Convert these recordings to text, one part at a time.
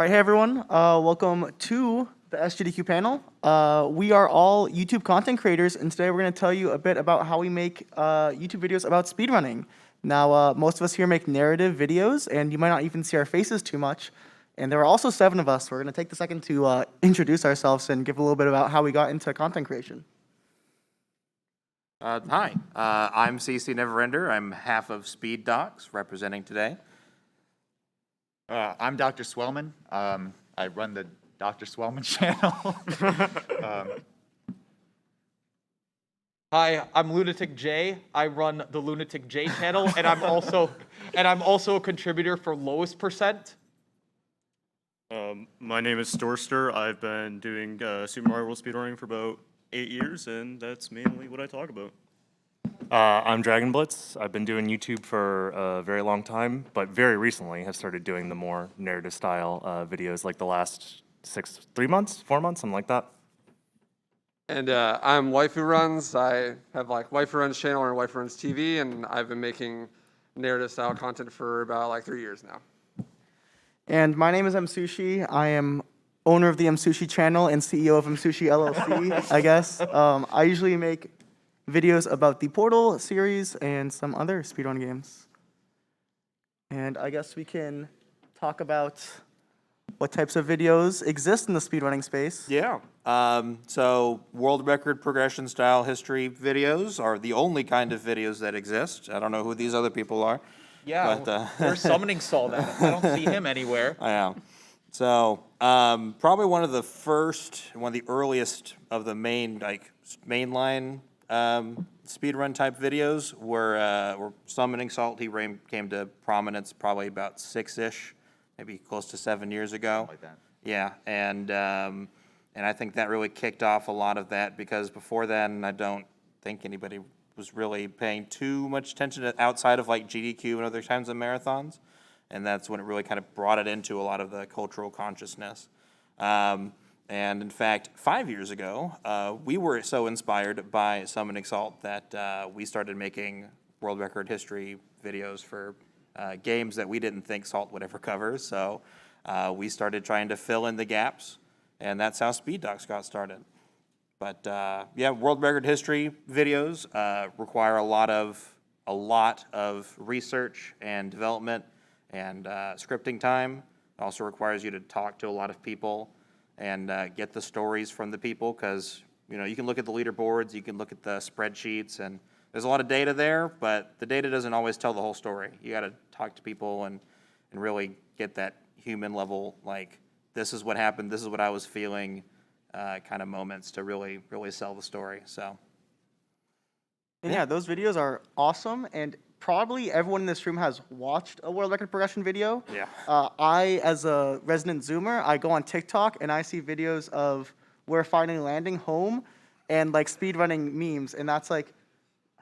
All right, hey everyone. Welcome to the SGDQ panel. We are all YouTube content creators, and today we're going to tell you a bit about how we make YouTube videos about speedrunning. Now, most of us here make narrative videos, and you might not even see our faces too much. And there are also 7 of us, so we're going to take the second to introduce ourselves and give a little bit about how we got into content creation. Hi, I'm CC Neverender. I'm half of Speed Docs, representing today. I'm Dr. Swellman. I run the Dr. Swellman channel. Hi, I'm Lunatic J. I run the Lunatic J channel, and I'm also a contributor for Lowest Percent. My name is Storster. I've been doing Super Mario World speedrunning for about 8 years, and that's mainly what I talk about. I'm Dragon Blitz. I've been doing YouTube for a very long time, but very recently have started doing the more narrative style videos like the last 4 months, something like that. And I'm Waifu Runs. I have like Waifu Runs channel or Waifu Runs TV, and I've been making narrative style content for about like 3 years now. And my name is MSushi. I am owner of the MSushi channel and CEO of MSushi LLC, I guess. I usually make videos about the Portal series and some other speedrun games. And I guess we can talk about what types of videos exist in the speedrunning space. Yeah. So world record progression style history videos are the only kind of videos that exist. I don't know who these other people are. Yeah, But, we're summoning Saul then. I don't see him anywhere. I am. So probably one of the earliest of the mainline speedrun type videos were Summoning Salt. He came to prominence probably about 6-ish, maybe close to 7 years ago. Like that. Yeah, and I think that really kicked off a lot of that, because before then I don't think anybody was really paying too much attention to outside of like GDQ and other times of marathons, and that's when it really kind of brought it into a lot of the cultural consciousness. And in fact, 5 years ago, we were so inspired by Summoning Salt that we started making world record history videos for games that we didn't think Salt would ever cover. So we started trying to fill in the gaps, and that's how Speed Docs got started. But yeah, world record history videos require a lot of research and development and scripting time. It also requires you to talk to a lot of people and get the stories from the people, because you can look at the leaderboards, you can look at the spreadsheets, and there's a lot of data there, but the data doesn't always tell the whole story. You got to talk to people and really get that human level, like, this is what happened, this is what I was feeling, kind of moments to really sell the story. So Yeah, those videos are awesome, and probably everyone in this room has watched a world record progression video. Yeah. I, as a resident Zoomer, I go on TikTok and I see videos of we're finally landing home and like speedrunning memes, and that's like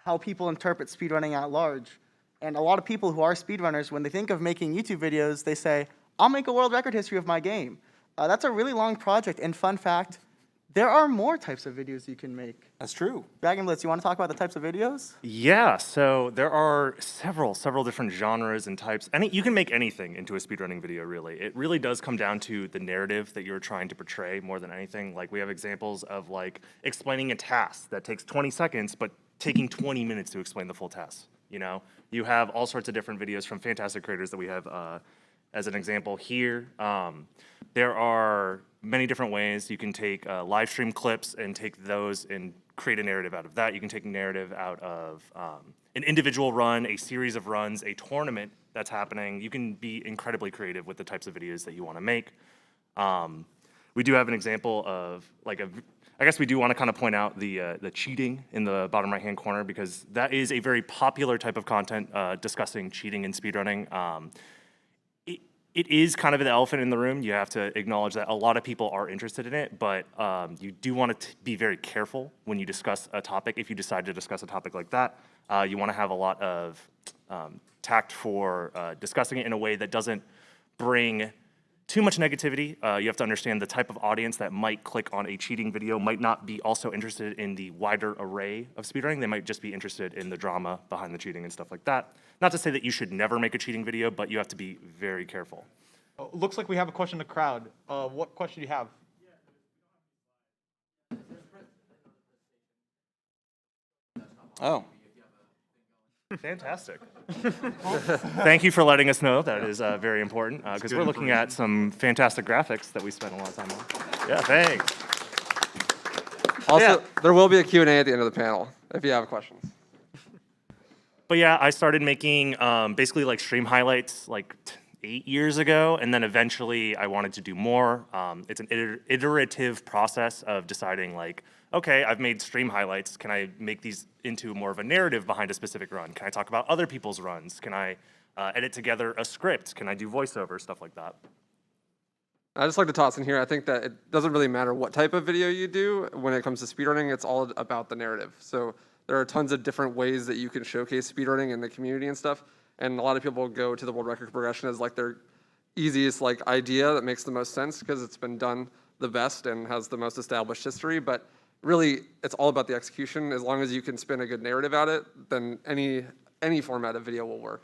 how people interpret speedrunning at large. And a lot of people who are speedrunners, when they think of making YouTube videos, they say, I'll make a world record history of my game. That's a really long project, and fun fact, there are more types of videos you can make. that's true. Dragon Blitz, you want to talk about the types of videos? Yeah, so there are several different genres and types. You can make anything into a speedrunning video, really. It really does come down to the narrative that you're trying to portray more than anything. Like, we have examples of like explaining a task that takes 20 seconds, but taking 20 minutes to explain the full task. You have all sorts of different videos from fantastic creators that we have as an example here. There are many different ways you can take live stream clips and take those and create a narrative out of that. You can take a narrative out of an individual run, a series of runs, a tournament that's happening. You can be incredibly creative with the types of videos that you want to make. We do have an example of I guess we do want to kind of point out the cheating in the bottom right-hand corner, because that is a very popular type of content discussing cheating in speedrunning. It is kind of an elephant in the room. You have to acknowledge that a lot of people are interested in it, but you do want to be very careful when you discuss a topic. If you decide to discuss a topic like that, you want to have a lot of tact for discussing it in a way that doesn't bring too much negativity. You have to understand the type of audience that might click on a cheating video might not be also interested in the wider array of speedrunning. They might just be interested in the drama behind the cheating and stuff like that. Not to say that you should never make a cheating video, but you have to be very careful. Looks like we have a question in the crowd. What question do you have? Oh. Fantastic. Thank you for letting us know. That is very important because we're looking at some fantastic graphics that we spent a lot of time on. Yeah, thanks. Also, there will be a Q&A at the end of the panel if you have questions. But yeah, I started making basically like stream highlights like 8 years ago, and then eventually I wanted to do more. It's an iterative process of deciding like, okay, I've made stream highlights. Can I make these into more of a narrative behind a specific run? Can I talk about other people's runs? Can I edit together a script? Can I do voiceover, stuff like that? I just like to toss in here, I think that it doesn't really matter what type of video you do. When it comes to speedrunning, it's all about the narrative. So there are tons of different ways that you can showcase speedrunning in the community and stuff. And a lot of people go to the world record progression as like their easiest like idea that makes the most sense because it's been done the best and has the most established history. But really, it's all about the execution. As long as you can spin a good narrative at it, then any format of video will work.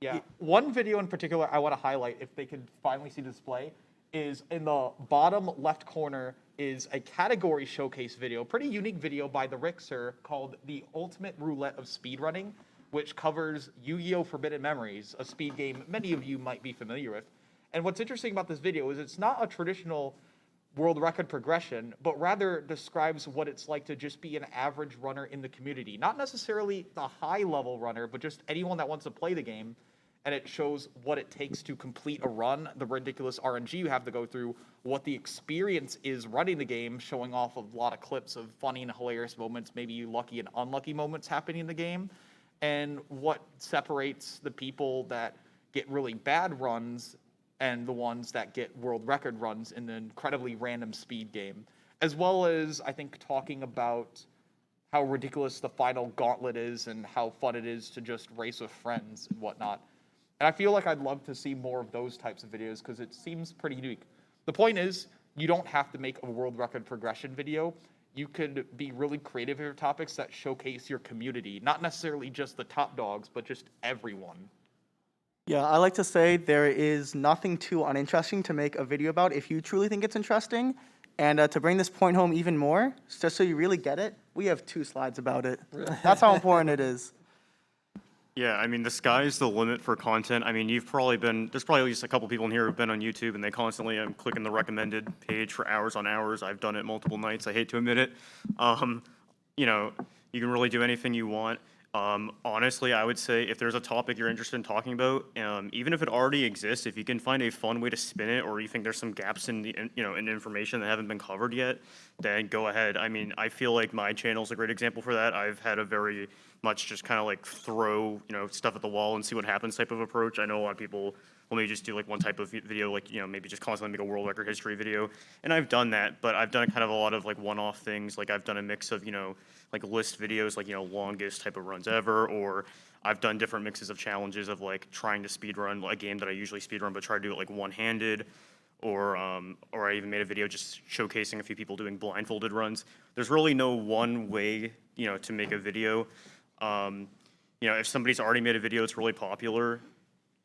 Yeah. One video in particular I want to highlight, if they could finally see the display, is in the bottom left corner is a category showcase video, pretty unique video by the Rixer called The Ultimate Roulette of Speedrunning, which covers Yu-Gi-Oh! Forbidden Memories, a speed game many of you might be familiar with. And what's interesting about this video is it's not a traditional world record progression, but rather describes what it's like to just be an average runner in the community. Not necessarily the high-level runner, but just anyone that wants to play the game. And it shows what it takes to complete a run, the ridiculous RNG you have to go through, what the experience is running the game, showing off a lot of clips of funny and hilarious moments, maybe lucky and unlucky moments happening in the game, and what separates the people that get really bad runs and the ones that get world record runs in the incredibly random speed game, as well as, I think, talking about how ridiculous the final gauntlet is and how fun it is to just race with friends and whatnot. And I feel like I'd love to see more of those types of videos because it seems pretty unique. The point is, you don't have to make a world record progression video. You could be really creative with your topics that showcase your community, not necessarily just the top dogs, but just everyone. Yeah, I like to say there is nothing too uninteresting to make a video about if you truly think it's interesting. And to bring this point home even more, just so you really get it, we have 2 slides about it. That's how important it is. Yeah, I mean, the sky's the limit for content. I mean, there's probably at least a couple people in here who've been on YouTube and they constantly am clicking the recommended page for hours on hours. I've done it multiple nights. I hate to admit it. You know, you can really do anything you want. Honestly, I would say if there's a topic you're interested in talking about, even if it already exists, if you can find a fun way to spin it, or you think there's some gaps in in information that haven't been covered yet, then go ahead. I mean, I feel like my channel's a great example for that. I've had a very much just kind of like throw stuff at the wall and see what happens type of approach. I know a lot of people will maybe just do like one type of video, like maybe just constantly make a world record history video, and I've done that, but I've done kind of a lot of like one-off things. Like I've done a mix of like list videos, like longest type of runs ever, or I've done different mixes of challenges of like trying to speedrun a game that I usually speedrun but try to do it like one-handed, or I even made a video just showcasing a few people doing blindfolded runs. There's really no one way to make a video. If somebody's already made a video, it's really popular,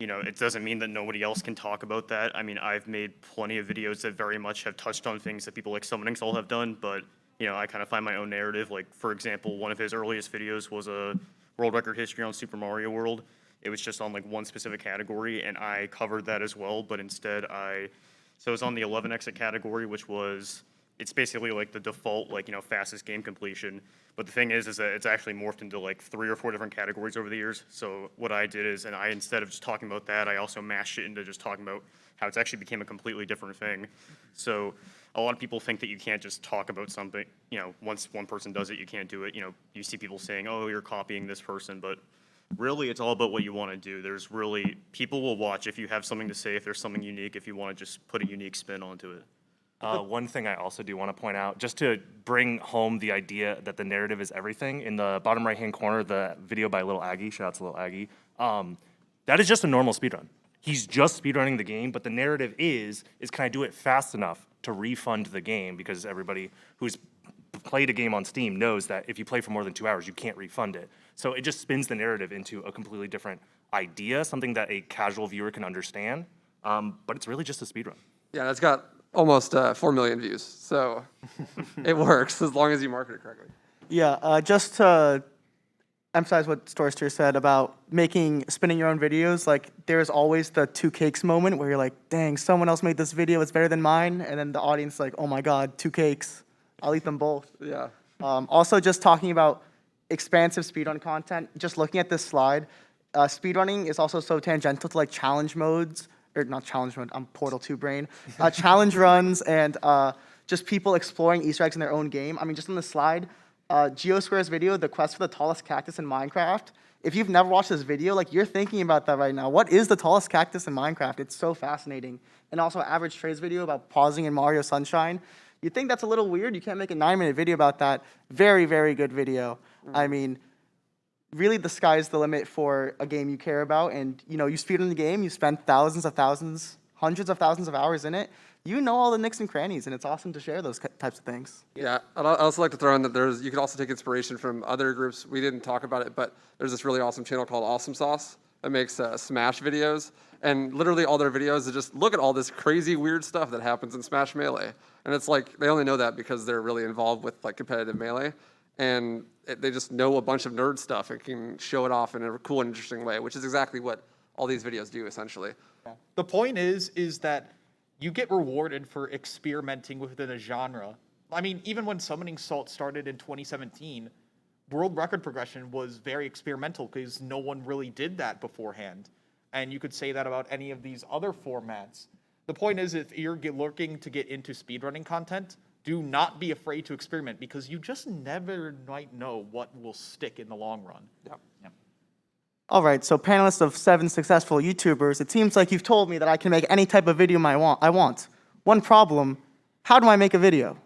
it doesn't mean that nobody else can talk about that. I mean, I've made plenty of videos that very much have touched on things that people like Summoning Soul have done, but I kind of find my own narrative. Like, for example, one of his earliest videos was a world record history on Super Mario World. It was just on like one specific category, and I covered that as well, but instead so it was on the 11 exit category, which it's basically like the default, fastest game completion. But the thing is that it's actually morphed into like 3 or 4 different categories over the years. So what I did is, instead of just talking about that, I also mashed it into just talking about how it's actually became a completely different thing. So a lot of people think that you can't just talk about something, once one person does it, you can't do it. You see people saying, oh, you're copying this person, but really it's all about what you want to do. People will watch if you have something to say, if there's something unique, if you want to just put a unique spin onto it. One thing I also do want to point out, just to bring home the idea that the narrative is everything, in the bottom right-hand corner, the video by Little Aggie, shout out to Little Aggie, that is just a normal speedrun. He's just speedrunning the game, but the narrative is can I do it fast enough to refund the game? Because everybody who's played a game on Steam knows that if you play for more than 2 hours, you can't refund it. So it just spins the narrative into a completely different idea, something that a casual viewer can understand. but it's really just a speedrun. Yeah, it's got almost 4 million views, so it works as long as you market it correctly. Yeah, just to emphasize what Storster said about spinning your own videos, like there's always the 2 cakes moment where you're like, dang, someone else made this video, it's better than mine, and then the audience is like, oh my god, 2 cakes, I'll eat them both. Yeah. Also, just talking about expansive speedrun content, just looking at this slide, speedrunning is also so tangential to like challenge modes, or not challenge mode, I'm Portal 2 brain, challenge runs, and just people exploring Easter eggs in their own game. I mean, just on the slide, Geosquare's video, The Quest for the Tallest Cactus in Minecraft. If you've never watched this video, like you're thinking about that right now. What is the tallest cactus in Minecraft? It's so fascinating. And also Average Trey's video about pausing in Mario Sunshine. You think that's a little weird? You can't make a 9-minute video about that. Very, very good video. I mean, really the sky's the limit for a game you care about. And you know, you speedrun the game, you spend hundreds of thousands of hours in it. You know all the nicks and crannies, and it's awesome to share those types of things. Yeah, I'd also like to throw in that you can also take inspiration from other groups. We didn't talk about it, but there's this really awesome channel called Awesome Sauce that makes Smash videos. And literally all their videos is just look at all this crazy weird stuff that happens in Smash Melee. And it's like, they only know that because they're really involved with like competitive Melee. And they just know a bunch of nerd stuff and can show it off in a cool and interesting way, which is exactly what all these videos do essentially. The point is that you get rewarded for experimenting within a genre. I mean, even when Summoning Salt started in 2017, world record progression was very experimental because no one really did that beforehand. And you could say that about any of these other formats. The point is, if you're looking to get into speedrunning content, do not be afraid to experiment because you just never might know what will stick in the long run. Yep. All right, so panelists of 7 successful YouTubers, it seems like you've told me that I can make any type of video I want. One problem, how do I make a video?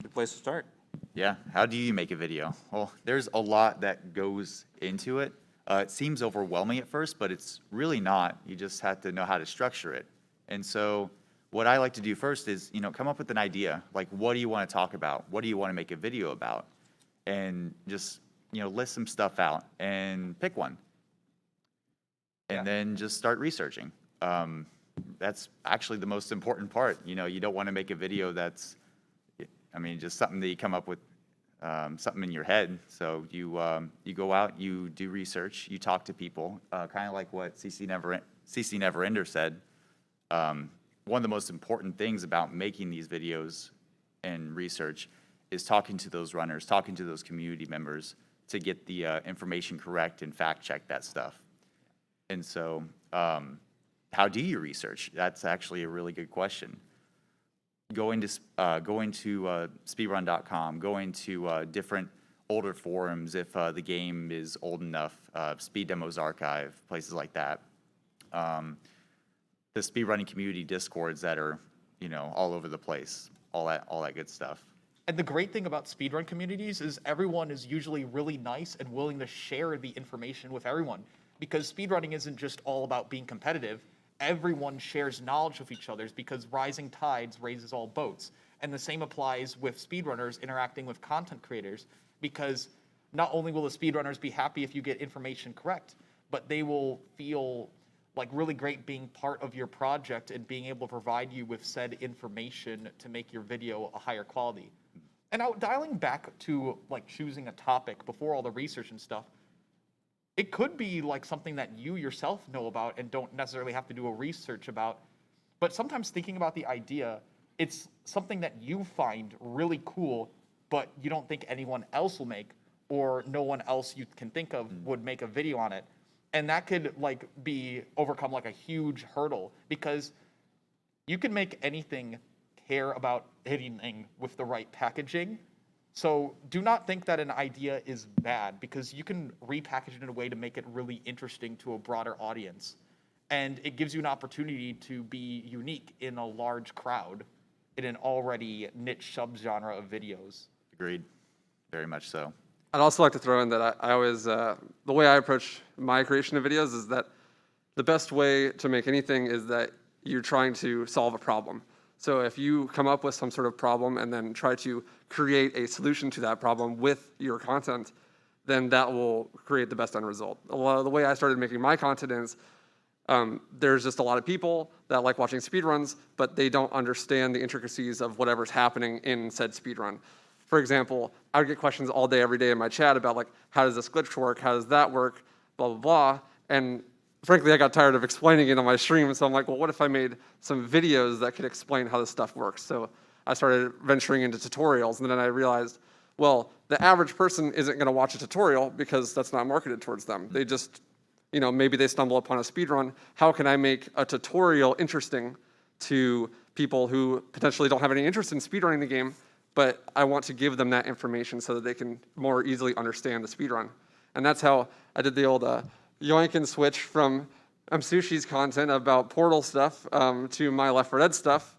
Good place to start. Yeah, how do you make a video? Well, there's a lot that goes into it. It seems overwhelming at first, but it's really not. You just have to know how to structure it. And so what I like to do first is, come up with an idea. Like, what do you want to talk about? What do you want to make a video about? And just, list some stuff out and pick one. And then just start researching. That's actually the most important part. You don't want to make a video that's, just something that you come up with, something in your head. So you go out, you do research, you talk to people, kind of like what CC Neverender said. One of the most important things about making these videos and research is talking to those runners, talking to those community members to get the information correct and fact check that stuff. And so how do you research? That's actually a really good question. Going to speedrun.com, going to different older forums if the game is old enough, Speed Demos Archive, places like that. The speedrunning community discords that are, all over the place, all that good stuff. And the great thing about speedrun communities is everyone is usually really nice and willing to share the information with everyone. Because speedrunning isn't just all about being competitive. Everyone shares knowledge with each other because rising tides raises all boats. And the same applies with speedrunners interacting with content creators, because not only will the speedrunners be happy if you get information correct, but they will feel like really great being part of your project and being able to provide you with said information to make your video a higher quality. And now dialing back to like choosing a topic before all the research and stuff, it could be like something that you yourself know about and don't necessarily have to do a research about. But sometimes thinking about the idea, it's something that you find really cool, but you don't think anyone else will make, or no one else you can think of would make a video on it. And that could like be overcome like a huge hurdle, because you can make anything care about hitting with the right packaging. So do not think that an idea is bad, because you can repackage it in a way to make it really interesting to a broader audience. And it gives you an opportunity to be unique in a large crowd in an already niche subgenre of videos. Agreed. Very much so. I'd also like to throw in that I always, the way I approach my creation of videos is that the best way to make anything is that you're trying to solve a problem. So if you come up with some sort of problem and then try to create a solution to that problem with your content, then that will create the best end result. A lot of the way I started making my content is There's just a lot of people that like watching speedruns, but they don't understand the intricacies of whatever's happening in said speedrun. For example, I would get questions all day, every day in my chat about like, how does this glitch work? How does that work? Blah, blah, blah. And frankly, I got tired of explaining it on my stream. So I'm like, well, what if I made some videos that could explain how this stuff works? So I started venturing into tutorials, and then I realized, well, the average person isn't gonna watch a tutorial because that's not marketed towards them. They just, maybe they stumble upon a speedrun. How can I make a tutorial interesting to people who potentially don't have any interest in speedrunning the game, but I want to give them that information so that they can more easily understand the speedrun. And that's how I did the old yoink and switch from Sushi's content about Portal stuff to my Left 4 Dead stuff.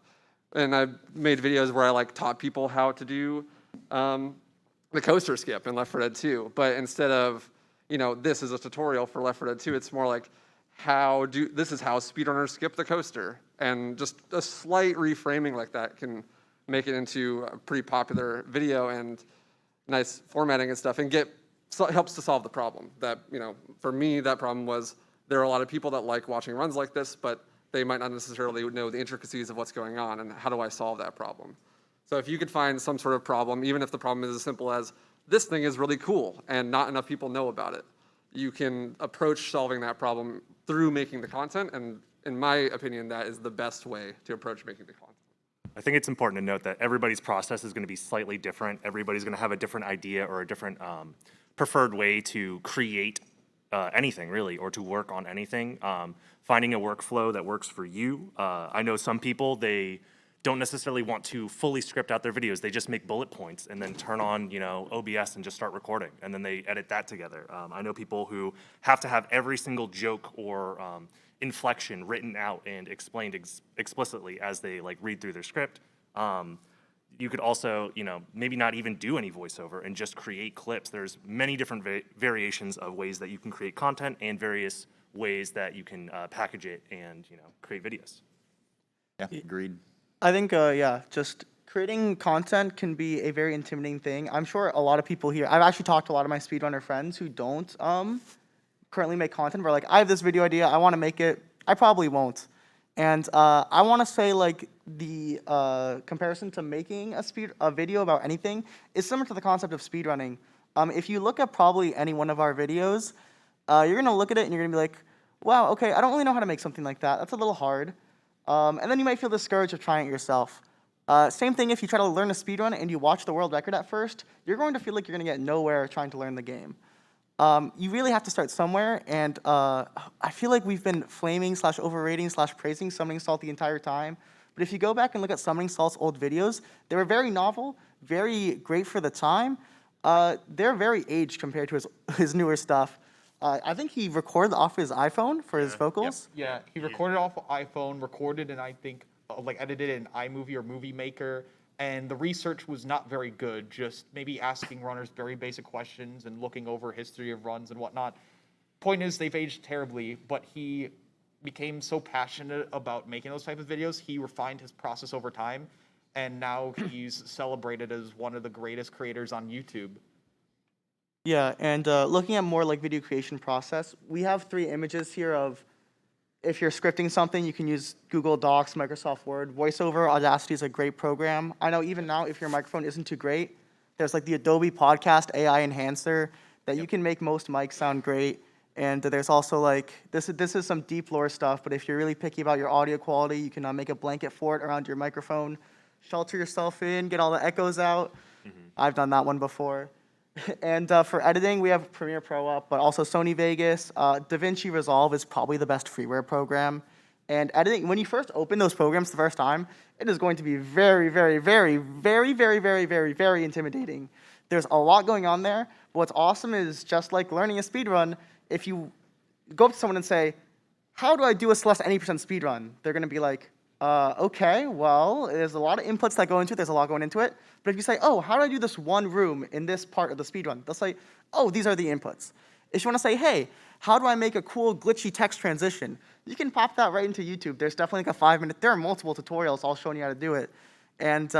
And I made videos where I like taught people how to do the coaster skip in Left 4 Dead 2. But instead of, this is a tutorial for Left 4 Dead 2, it's more like, this is how speedrunners skip the coaster. And just a slight reframing like that can make it into a pretty popular video and nice formatting and stuff, and helps to solve the problem. That, for me, that problem was there are a lot of people that like watching runs like this, but they might not necessarily know the intricacies of what's going on, and how do I solve that problem? So if you could find some sort of problem, even if the problem is as simple as, this thing is really cool and not enough people know about it, you can approach solving that problem through making the content, and in my opinion, that is the best way to approach making the content. I think it's important to note that everybody's process is going to be slightly different. Everybody's going to have a different idea or a different preferred way to create anything, really, or to work on anything. Finding a workflow that works for you. I know some people, they don't necessarily want to fully script out their videos. They just make bullet points and then turn on, OBS and just start recording, and then they edit that together. I know people who have to have every single joke or inflection written out and explained explicitly as they read through their script. You could also, maybe not even do any voiceover and just create clips. There's many different variations of ways that you can create content and various ways that you can package it and, create videos. Yeah, agreed. I think, just creating content can be a very intimidating thing. I'm sure a lot of people here, I've actually talked to a lot of my speedrunner friends who don't currently make content. We're like, I have this video idea, I want to make it. I probably won't. And I want to say the comparison to making a video about anything is similar to the concept of speedrunning. If you look at probably any one of our videos, you're going to look at it and you're going to be like, wow, okay, I don't really know how to make something like that. That's a little hard. And then you might feel discouraged of trying it yourself. Same thing if you try to learn a speedrun and you watch the world record at first, you're going to feel like you're going to get nowhere trying to learn the game. You really have to start somewhere, and I feel like we've been flaming / overrating / praising Summoning Salt the entire time. But if you go back and look at Summoning Salt's old videos, they were very novel, very great for the time. They're very aged compared to his newer stuff. I think he recorded off his iPhone for his vocals. Yeah, he recorded off iPhone, recorded and I think edited in iMovie or Movie Maker. And the research was not very good, just maybe asking runners very basic questions and looking over history of runs and whatnot. Point is, they've aged terribly, but he became so passionate about making those type of videos, he refined his process over time, and now he's celebrated as one of the greatest creators on YouTube. Yeah, and looking at more video creation process, we have 3 images here of if you're scripting something, you can use Google Docs, Microsoft Word. VoiceOver, Audacity is a great program. I know even now, if your microphone isn't too great, there's the Adobe Podcast AI Enhancer that you can make most mics sound great. And there's also this is some deep lore stuff, but if you're really picky about your audio quality, you can make a blanket fort around your microphone, shelter yourself in, get all the echoes out. I've done that one before. And for editing, we have Premiere Pro up, but also Sony Vegas. DaVinci Resolve is probably the best freeware program. And editing, when you first open those programs the first time, it is going to be very, very, very, very, very, very, very, very intimidating. There's a lot going on there. But what's awesome is just like learning a speedrun, if you go up to someone and say, how do I do a Celeste any % speedrun? They're going to be like, okay, well, there's a lot of inputs that go into it. There's a lot going into it. But if you say, oh, how do I do this one room in this part of the speedrun? They'll say, oh, these are the inputs. If you want to say, hey, how do I make a cool glitchy text transition? You can pop that right into YouTube. There's definitely a 5-minute, there are multiple tutorials all showing you how to do it. And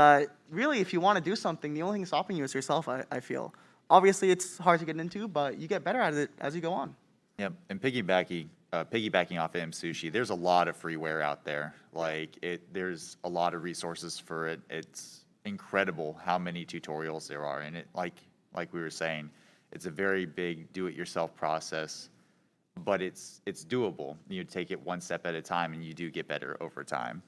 really, if you want to do something, the only thing stopping you is yourself, I feel. Obviously, it's hard to get into, but you get better at it as you go on. Yep, and piggybacking off M Sushi, there's a lot of freeware out there. Like there's a lot of resources for it. It's incredible how many tutorials there are, and it like we were saying, it's a very big do-it-yourself process, but it's doable. You take it one step at a time, and you do get better over time.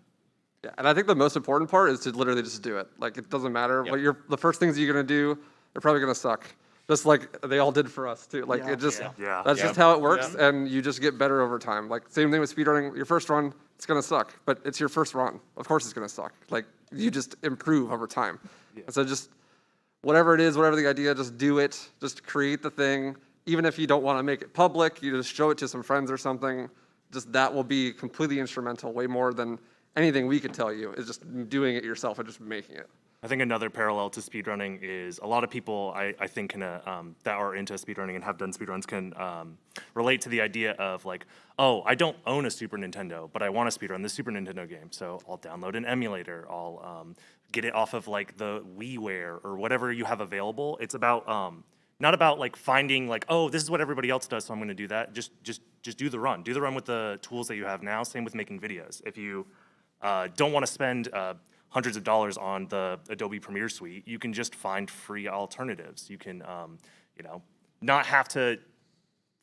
Yeah, and I think the most important part is to literally just do it. Like, it doesn't matter what the first things you're gonna do, they're probably gonna suck. Just like they all did for us too. Like, Yeah. it just, Yeah. that's just how it works, and you just get better over time. Like, same thing with speedrunning. Your first run, it's gonna suck, but it's your first run. Of course it's gonna suck. Like, you just improve over time. And so just, whatever it is, whatever the idea, just do it. Just create the thing. Even if you don't wanna make it public, you just show it to some friends or something. Just that will be completely instrumental, way more than anything we could tell you, is just doing it yourself and just making it. I think another parallel to speedrunning is a lot of people I think can, that are into speedrunning and have done speedruns can relate to the idea of like, oh, I don't own a Super Nintendo, but I want to speedrun this Super Nintendo game, so I'll download an emulator, I'll get it off of like the WiiWare or whatever you have available. It's about not about like finding like, oh, this is what everybody else does, so I'm going to do that. Just do the run. Do the run with the tools that you have now. Same with making videos. If you don't want to spend hundreds of dollars on the Adobe Premiere Suite, you can just find free alternatives. You can, you know, not have to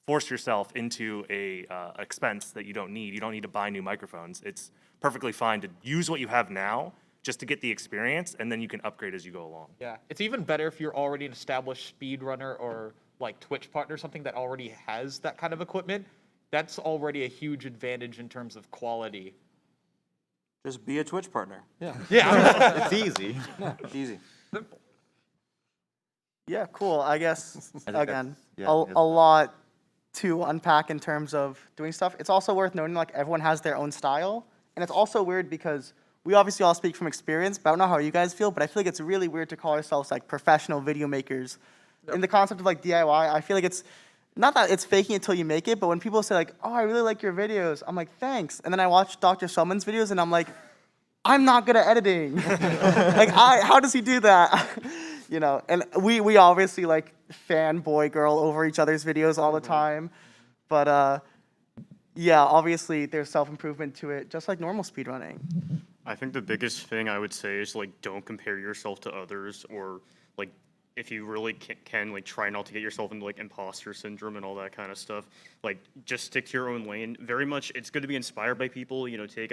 force yourself into a expense that you don't need. You don't need to buy new microphones. It's perfectly fine to use what you have now just to get the experience, and then you can upgrade as you go along. Yeah, it's even better if you're already an established speedrunner or like Twitch partner, something that already has that kind of equipment. That's already a huge advantage in terms of quality. Just be a Twitch partner. Yeah. Yeah. It's easy. Easy. Yeah, cool. I guess, I think again, that's- yeah, a lot to unpack in terms of doing stuff. It's also worth noting, like, everyone has their own style. And it's also weird because we obviously all speak from experience, but I don't know how you guys feel, but I feel like it's really weird to call ourselves, like, professional video makers. In the concept of, like, DIY, I feel like it's, not that it's faking it till you make it, but when people say, like, oh, I really like your videos, I'm like, thanks. And then I watch Dr. Shulman's videos, and I'm like, I'm not good at editing. Like, how does he do that? You know, and we obviously, like, fanboy girl over each other's videos all the time. But, yeah, obviously there's self-improvement to it, just like normal speedrunning. I think the biggest thing I would say is like don't compare yourself to others, or like if you really can like try not to get yourself into like imposter syndrome and all that kind of stuff. Like just stick to your own lane. Very much, it's good to be inspired by people. You know, take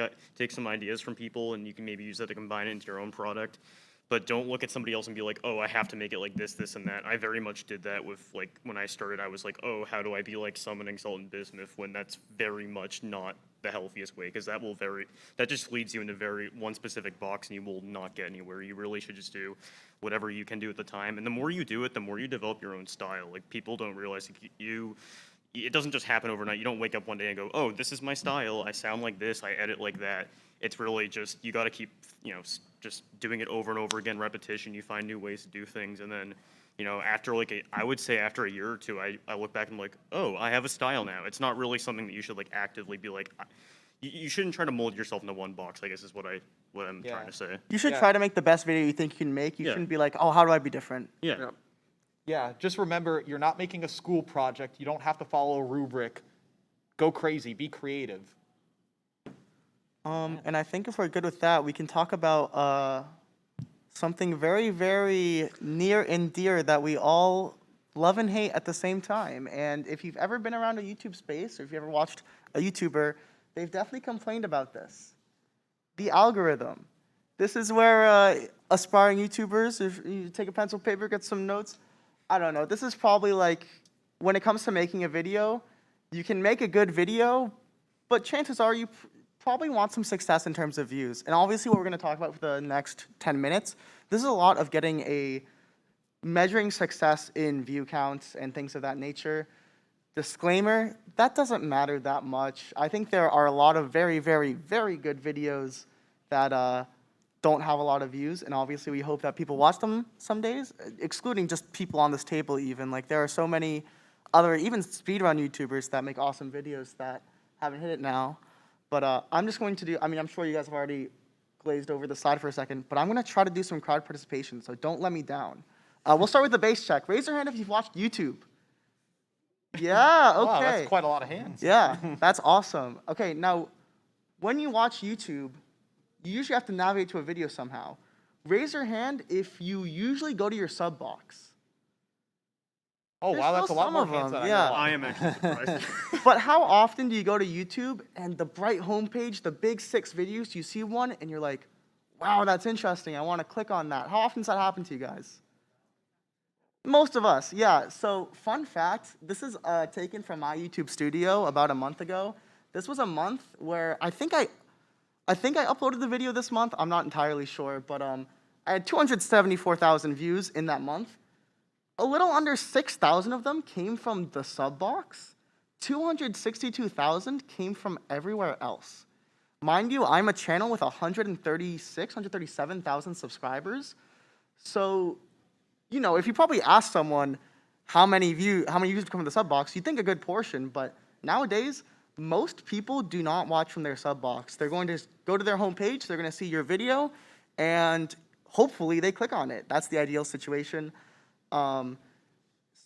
some ideas from people, and you can maybe use that to combine it into your own product. But don't look at somebody else and be like, oh, I have to make it like this, this, and that. I very much did that with, like, when I started, I was like, oh, how do I be like summoning Sultan Bismuth, when that's very much not the healthiest way, because that just leads you into one specific box, and you will not get anywhere. You really should just do whatever you can do at the time. And the more you do it, the more you develop your own style. Like, people don't realize it doesn't just happen overnight. You don't wake up one day and go, oh, this is my style. I sound like this. I edit like that. It's really just, you got to keep, just doing it over and over again, repetition. You find new ways to do things. And then, after I would say after a year or two, I look back and I'm like, oh, I have a style now. It's not really something that you should like actively be like, you shouldn't try to mold yourself into one box, I guess is what I'm trying to say. You should try to make the best video you think you can make. You shouldn't be like, oh, how do I be different? Yeah. Yeah, just remember, you're not making a school project. You don't have to follow a rubric. Go crazy. Be creative. And I think if we're good with that, we can talk about something very, very near and dear that we all love and hate at the same time. And if you've ever been around a YouTube space, or if you ever watched a YouTuber, they've definitely complained about this. The algorithm. This is where aspiring YouTubers, if you take a pencil, paper, get some notes, I don't know. This is probably like, when it comes to making a video, you can make a good video, but chances are you probably want some success in terms of views. And obviously what we're gonna talk about for the next 10 minutes, this is a lot of measuring success in view counts and things of that nature. Disclaimer, that doesn't matter that much. I think there are a lot of very, very, very good videos that don't have a lot of views, and obviously we hope that people watch them some days, excluding just people on this table even. Like, there are so many other, even speedrun YouTubers that make awesome videos that haven't hit it now. But I'm just going to do, I'm sure you guys have already glazed over the slide for a second, but I'm gonna try to do some crowd participation, so don't let me down. We'll start with the base check. Raise your hand if you've watched YouTube. Yeah, okay. Wow, that's quite a lot of hands. Yeah, that's awesome. Okay, now, when you watch YouTube, you usually have to navigate to a video somehow. Raise your hand if you usually go to your sub box. Oh, There's wow, that's a still lot some more of hands them, than yeah. I know. I am actually surprised. But how often do you go to YouTube and the bright homepage, the big 6 videos, you see one and you're like, wow, that's interesting. I want to click on that. How often does that happen to you guys? Most of us, yeah. So, fun fact, this is taken from my YouTube studio about a month ago. This was a month where I think I uploaded the video this month. I'm not entirely sure, but I had 274,000 views in that month. A little under 6,000 of them came from the sub box. 262,000 came from everywhere else. Mind you, I'm a channel with 137,000 subscribers. So, you know, if you probably ask someone how many views come from the sub box, you'd think a good portion, but nowadays, most people do not watch from their sub box. They're going to go to their homepage, they're going to see your video, and hopefully they click on it. That's the ideal situation.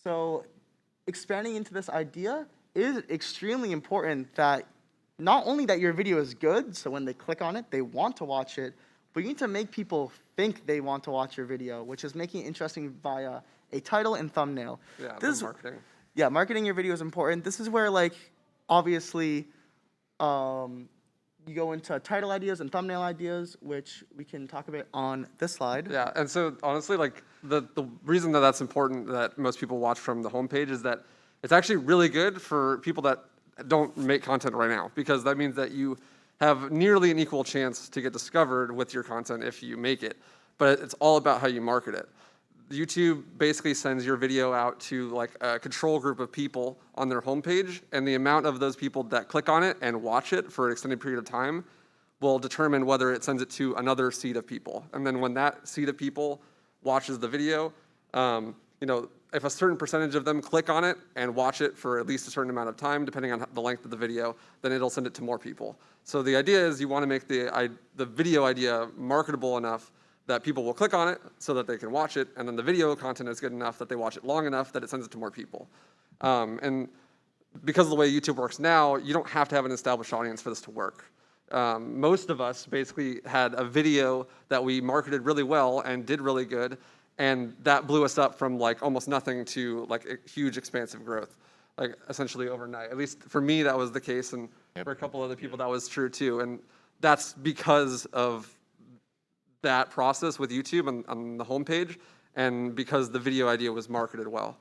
So expanding into this idea is extremely important that not only that your video is good, so when they click on it, they want to watch it, but you need to make people think they want to watch your video, which is making it interesting via a title and thumbnail. Yeah, This the marketing. Yeah, marketing your video is important. This is where, like, obviously, you go into title ideas and thumbnail ideas, which we can talk about on this slide. Yeah, and so honestly, like the reason that that's important that most people watch from the homepage is that it's actually really good for people that don't make content right now, because that means that you have nearly an equal chance to get discovered with your content if you make it. But it's all about how you market it. YouTube basically sends your video out to like a control group of people on their homepage, and the amount of those people that click on it and watch it for an extended period of time will determine whether it sends it to another seed of people. And then when that seed of people watches the video, you know, if a certain percentage of them click on it and watch it for at least a certain amount of time, depending on the length of the video, then it'll send it to more people. So the idea is you want to make the video idea marketable enough that people will click on it so that they can watch it, and then the video content is good enough that they watch it long enough that it sends it to more people. And because of the way YouTube works now, you don't have to have an established audience for this to work. Most of us basically had a video that we marketed really well and did really good, and that blew us up from like almost nothing to like a huge expansive growth, like essentially overnight. At least for me, that was the case, and for a couple other people, that was true too. And that's because of that process with YouTube on the homepage, and because the video idea was marketed well.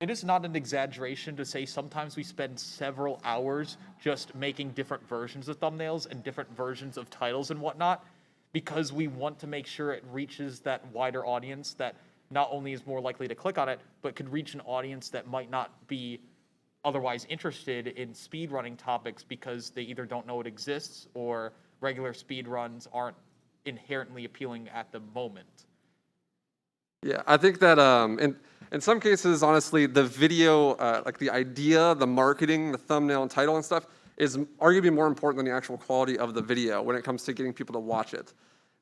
It is not an exaggeration to say sometimes we spend several hours just making different versions of thumbnails and different versions of titles and whatnot, because we want to make sure it reaches that wider audience that not only is more likely to click on it, but could reach an audience that might not be otherwise interested in speedrunning topics because they either don't know it exists or regular speedruns aren't inherently appealing at the moment. Yeah, I think that in some cases, honestly, the video, like the idea, the marketing, the thumbnail and title and stuff is arguably more important than the actual quality of the video when it comes to getting people to watch it.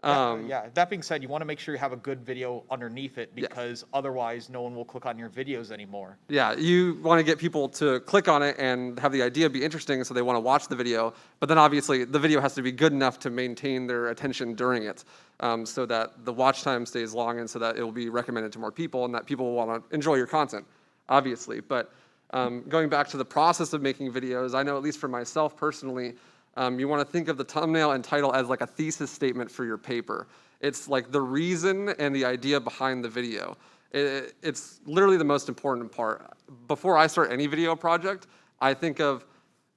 Yeah, that being said, you want to make sure you have a good video underneath it, because otherwise no one will click on your videos anymore. Yeah, you want to get people to click on it and have the idea be interesting so they want to watch the video, but then obviously the video has to be good enough to maintain their attention during it, so that the watch time stays long and so that it will be recommended to more people and that people will want to enjoy your content, obviously. But going back to the process of making videos, I know at least for myself personally, you want to think of the thumbnail and title as like a thesis statement for your paper. It's like the reason and the idea behind the video. It's literally the most important part. Before I start any video project, I think of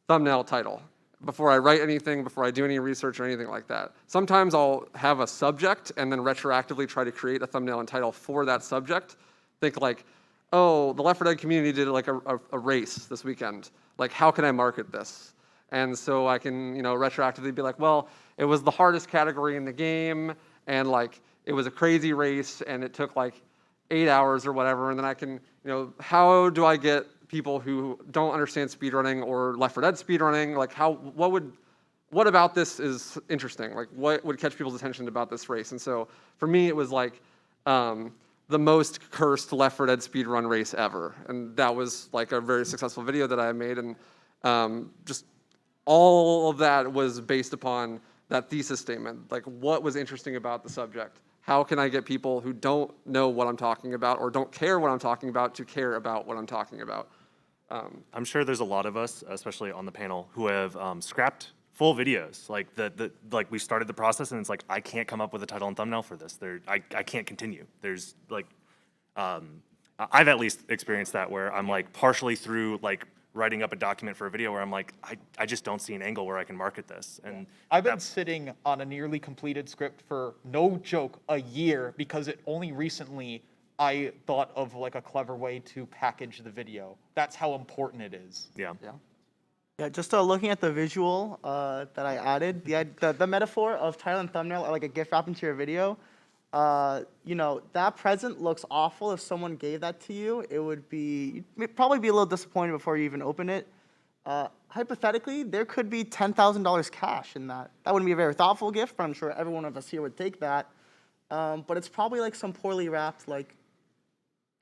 thumbnail, title. Before I write anything, before I do any research or anything like that. Sometimes I'll have a subject and then retroactively try to create a thumbnail and title for that subject. Think like, oh, the Left 4 Dead community did like a race this weekend. Like, how can I market this? And so I can, you know, retroactively be like, well, it was the hardest category in the game, and like it was a crazy race, and it took like 8 hours or whatever. And then I can, you know, how do I get people who don't understand speedrunning or Left 4 Dead speedrunning, like what about this is interesting? Like what would catch people's attention about this race? And so for me, it was like the most cursed Left 4 Dead speedrun race ever. And that was like a very successful video that I made. And just all of that was based upon that thesis statement. Like, what was interesting about the subject? How can I get people who don't know what I'm talking about or don't care what I'm talking about to care about what I'm talking about? I'm sure there's a lot of us, especially on the panel, who have scrapped full videos. Like like we started the process and it's like, I can't come up with a title and thumbnail for this. I can't continue. There's like, I've at least experienced that where I'm like partially through like writing up a document for a video where I'm like, I just don't see an angle where I can market this. And I've been sitting on a nearly completed script for, no joke, a year, because it only recently I thought of like a clever way to package the video. That's how important it is. yeah. Yeah, just looking at the visual that I added, the metaphor of title and thumbnail are like a GIF wrap into your video. You know, that present looks awful. If someone gave that to you, it would be, you'd probably be a little disappointed before you even open it. Hypothetically, there could be $10,000 cash in that. That wouldn't be a very thoughtful gift, but I'm sure every one of us here would take that. But it's probably like some poorly wrapped, like,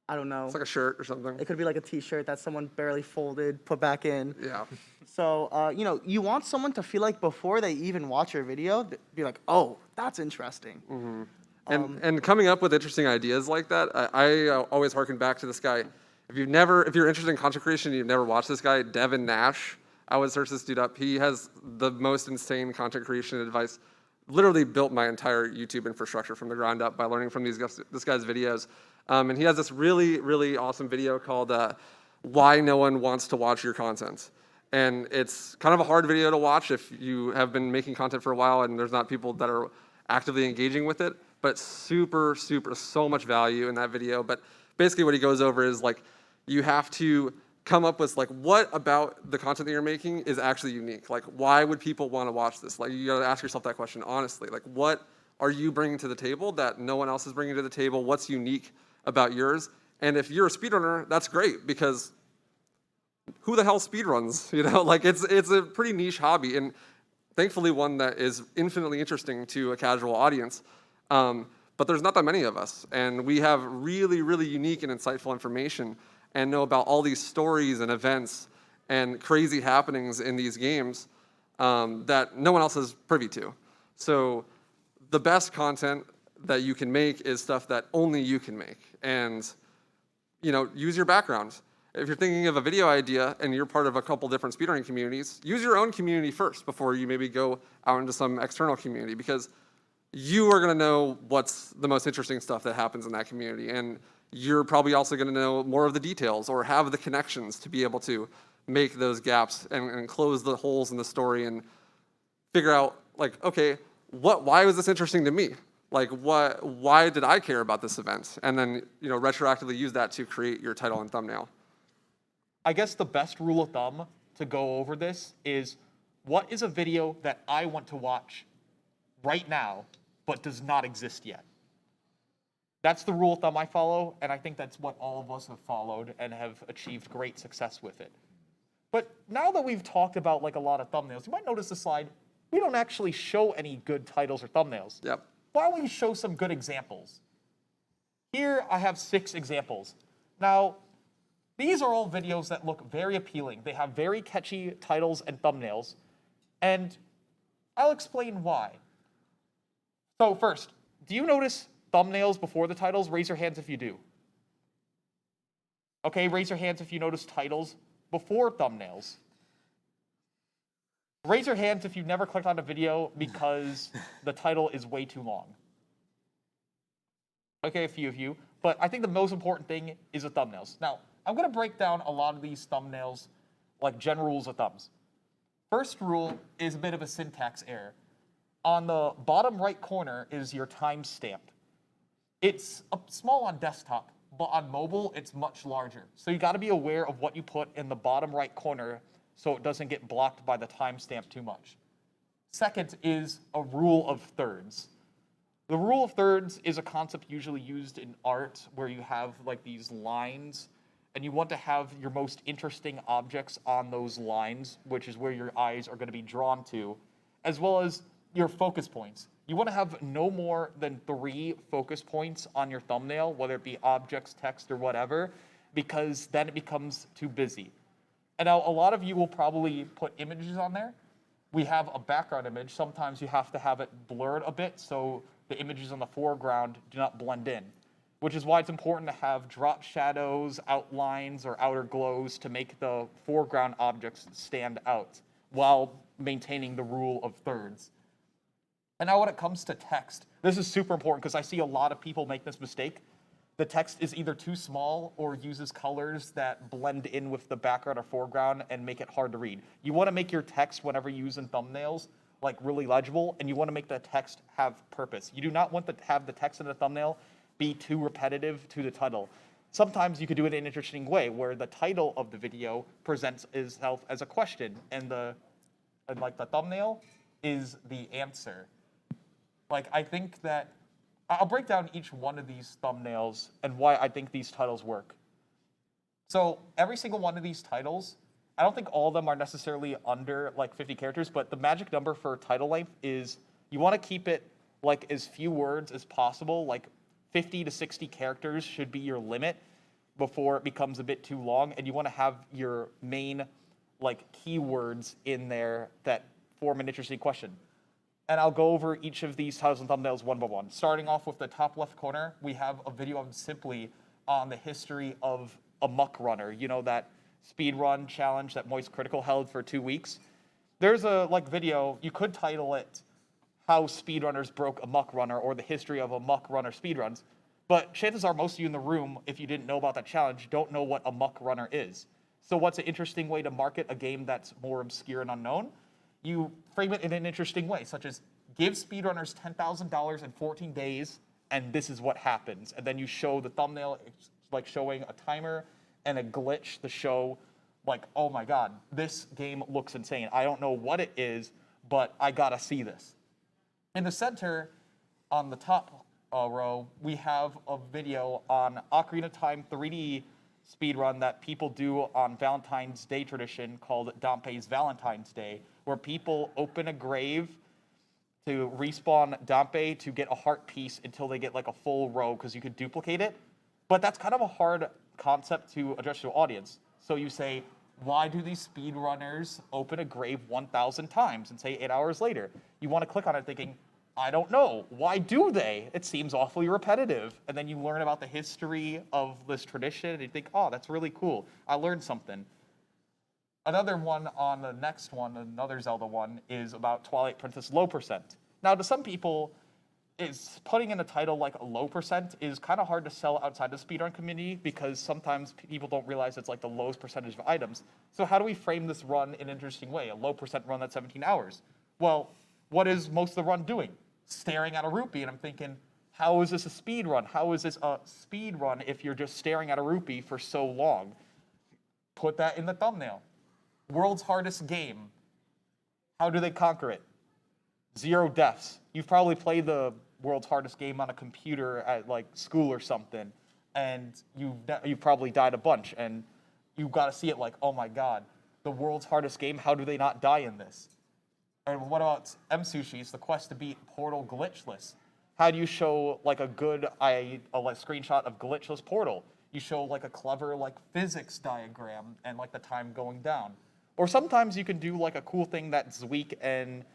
I don't know. It's like a shirt or something. It could be like a T-shirt that someone barely folded, put back in. Yeah. So, you know, you want someone to feel like before they even watch your video, be like, oh, that's interesting. And coming up with interesting ideas like that, I always harken back to this guy. If you're interested in content creation and you've never watched this guy, Devin Nash, I would search this dude up. He has the most insane content creation advice. Literally built my entire YouTube infrastructure from the ground up by learning from this guy's videos. And he has this really, really awesome video called Why No One Wants to Watch Your Content. And it's kind of a hard video to watch if you have been making content for a while and there's not people that are actively engaging with it, but super, so much value in that video. But basically what he goes over is like, you have to come up with like, what about the content that you're making is actually unique? Like, why would people want to watch this? Like, you gotta ask yourself that question honestly. Like, what are you bringing to the table that no one else is bringing to the table? What's unique about yours? And if you're a speedrunner, that's great, because who the hell speedruns? You know, like it's a pretty niche hobby, and thankfully one that is infinitely interesting to a casual audience. But there's not that many of us, and we have really, really unique and insightful information and know about all these stories and events and crazy happenings in these games that no one else is privy to. So the best content that you can make is stuff that only you can make. And, you know, use your background. If you're thinking of a video idea and you're part of a couple different speedrunning communities, use your own community first before you maybe go out into some external community, because you are going to know what's the most interesting stuff that happens in that community. And you're probably also going to know more of the details or have the connections to be able to make those gaps and close the holes in the story and figure out, like, okay, why was this interesting to me? Like, why did I care about this event? And then, you know, retroactively use that to create your title and thumbnail. I guess the best rule of thumb to go over this is, what is a video that I want to watch right now but does not exist yet? That's the rule of thumb I follow, and I think that's what all of us have followed and have achieved great success with it. But now that we've talked about like a lot of thumbnails, you might notice the slide, we don't actually show any good titles or thumbnails. Yep. Why don't we show some good examples? Here I have 6 examples. Now, these are all videos that look very appealing. They have very catchy titles and thumbnails, and I'll explain why. So first, do you notice thumbnails before the titles? Raise your hands if you do. Okay, raise your hands if you notice titles before thumbnails. Raise your hands if you've never clicked on a video because the title is way too long. Okay, a few of you. But I think the most important thing is the thumbnails. Now, I'm going to break down a lot of these thumbnails like general rules of thumbs. First rule is a bit of a syntax error. On the bottom right corner is your timestamp. It's small on desktop, but on mobile, it's much larger. So you got to be aware of what you put in the bottom right corner so it doesn't get blocked by the timestamp too much. Second is a rule of thirds. The rule of thirds is a concept usually used in art where you have like these lines and you want to have your most interesting objects on those lines, which is where your eyes are going to be drawn to, as well as your focus points. You want to have no more than 3 focus points on your thumbnail, whether it be objects, text, or whatever, because then it becomes too busy. And now a lot of you will probably put images on there. We have a background image. Sometimes you have to have it blurred a bit so the images on the foreground do not blend in, which is why it's important to have drop shadows, outlines, or outer glows to make the foreground objects stand out while maintaining the rule of thirds. And now when it comes to text, this is super important because I see a lot of people make this mistake. The text is either too small or uses colors that blend in with the background or foreground and make it hard to read. You want to make your text whenever you use in thumbnails like really legible, and you want to make the text have purpose. You do not want to have the text in the thumbnail be too repetitive to the title. Sometimes you could do it in an interesting way where the title of the video presents itself as a question and the thumbnail is the answer. Like, I think that I'll break down each one of these thumbnails and why I think these titles work. So every single one of these titles, I don't think all of them are necessarily under like 50 characters, but the magic number for title length is you want to keep it like as few words as possible, like 50 to 60 characters should be your limit before it becomes a bit too long, and you want to have your main like keywords in there that form an interesting question. And I'll go over each of these titles and thumbnails one by one. Starting off with the top left corner, we have a video of simply on the history of a muck runner. You know, that speedrun challenge that Moist Critical held for 2 weeks. There's a video, you could title it How Speedrunners Broke a Muck Runner or the History of a Muck Runner Speedruns. But chances are most of you in the room, if you didn't know about that challenge, don't know what a muck runner is. So what's an interesting way to market a game that's more obscure and unknown? You frame it in an interesting way, such as give speedrunners $10,000 in 14 days, and this is what happens. And then you show the thumbnail, it's like showing a timer and a glitch to show, like, oh my God, this game looks insane. I don't know what it is, but I gotta see this. In the center, on the top row, we have a video on Ocarina of Time 3D speedrun that people do on Valentine's Day tradition called Dampe's Valentine's Day, where people open a grave to respawn Dampe to get a heart piece until they get like a full row because you could duplicate it. But that's kind of a hard concept to address to an audience. So you say, why do these speedrunners open a grave 1,000 times and say 8 hours later? You want to click on it thinking, I don't know. Why do they? It seems awfully repetitive. And then you learn about the history of this tradition and you think, oh, that's really cool. I learned something. Another one on the next one, another Zelda one, is about Twilight Princess low percent. Now, to some people, is putting in a title like a low percent is kind of hard to sell outside the speedrun community because sometimes people don't realize it's like the lowest percentage of items. So how do we frame this run in an interesting way? A low percent run that's 17 hours. Well, what is most of the run doing? Staring at a rupee, and I'm thinking, how is this a speed run? How is this a speed run if you're just staring at a rupee for so long? Put that in the thumbnail. World's hardest game. How do they conquer it? 0 deaths. You've probably played the world's hardest game on a computer at like school or something, and you've probably died a bunch, and you've got to see it like, oh my God, the world's hardest game, how do they not die in this? And what about M-Sushi's, the quest to beat Portal glitchless? How do you show like a good screenshot of glitchless Portal? You show like a clever like physics diagram and like the time going down. Or sometimes you can do like a cool thing that Zweek and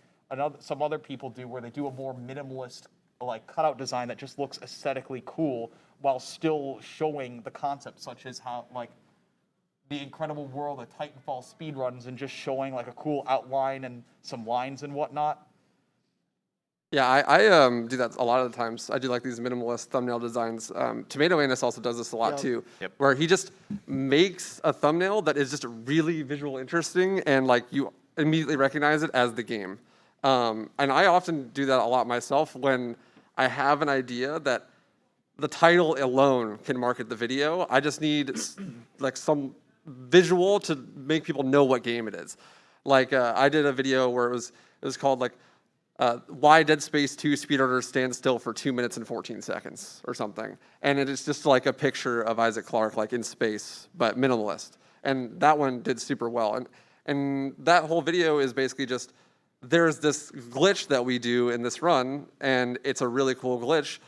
some other people do where they do a more minimalist like cutout design that just looks aesthetically cool while still showing the concept, such as how like the incredible world of Titanfall speedruns and just showing like a cool outline and some lines and whatnot. Yeah, I do that a lot of the times. I do like these minimalist thumbnail designs. Tomato Anus also does this a lot too, where he just makes a thumbnail that is just really visual interesting and like you immediately recognize it as the game. And I often do that a lot myself when I have an idea that the title alone can market the video. I just need like some visual to make people know what game it is. Like I did a video where it was called like why Dead Space 2 speedrunners stand still for 2 minutes and 14 seconds or something. And it is just like a picture of Isaac Clarke like in space, but minimalist. And that one did super well. And that whole video is basically just there's this glitch that we do in this run, and it's a really cool glitch,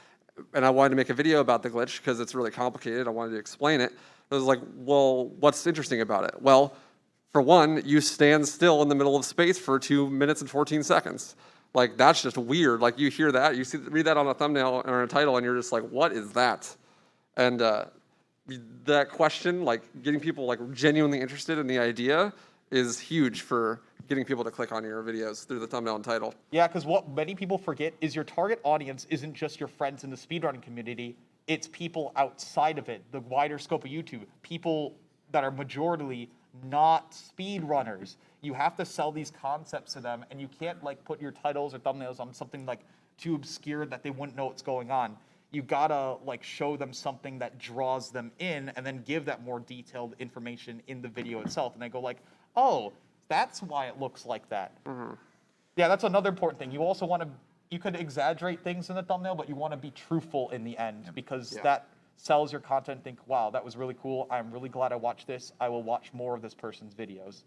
and I wanted to make a video about the glitch because it's really complicated. I wanted to explain it. I was like, well, what's interesting about it? Well, for one, you stand still in the middle of space for 2 minutes and 14 seconds. Like, that's just weird. Like, you hear that, read that on a thumbnail or a title, and you're just like, what is that? And that question, like, getting people like genuinely interested in the idea is huge for getting people to click on your videos through the thumbnail and title. Yeah, because what many people forget is your target audience isn't just your friends in the speedrunning community, it's people outside of it, the wider scope of YouTube, people that are majorly not speedrunners. You have to sell these concepts to them, and you can't like put your titles or thumbnails on something like too obscure that they wouldn't know what's going on. You gotta like show them something that draws them in, and then give that more detailed information in the video itself. And they go like, oh, that's why it looks like that. Yeah, that's another important thing. You also want to, you could exaggerate things in the thumbnail, but you want to be truthful in the end, because that sells your content. Think, wow, that was really cool. I'm really glad I watched this. I will watch more of this person's videos.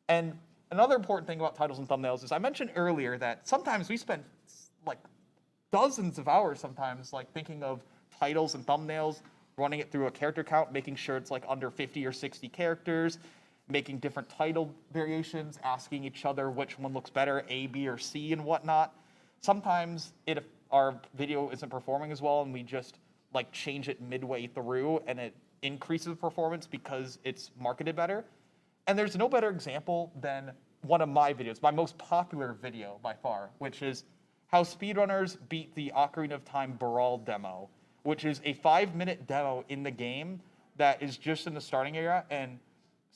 And another important thing about titles and thumbnails is I mentioned earlier that sometimes we spend like dozens of hours sometimes like thinking of titles and thumbnails, running it through a character count, making sure it's like under 50 or 60 characters, making different title variations, asking each other which one looks better, A, B, or C, and whatnot. Sometimes our video isn't performing as well, and we just like change it midway through, and it increases performance because it's marketed better. And there's no better example than one of my videos, my most popular video by far, which is how speedrunners beat the Ocarina of Time Brawl demo, which is a 5-minute demo in the game that is just in the starting area, and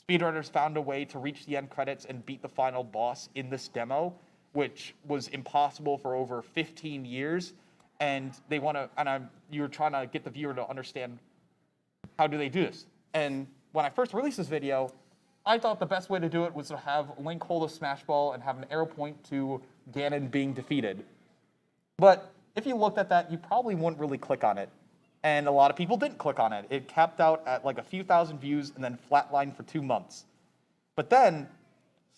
speedrunners found a way to reach the end credits and beat the final boss in this demo, which was impossible for over 15 years. And they want to, and you're trying to get the viewer to understand how do they do this. And when I first released this video, I thought the best way to do it was to have Link hold a Smash Ball and have an arrow point to Ganon being defeated. But if you looked at that, you probably wouldn't really click on it. And a lot of people didn't click on it. It capped out at like a few thousand views and then flatlined for 2 months. But then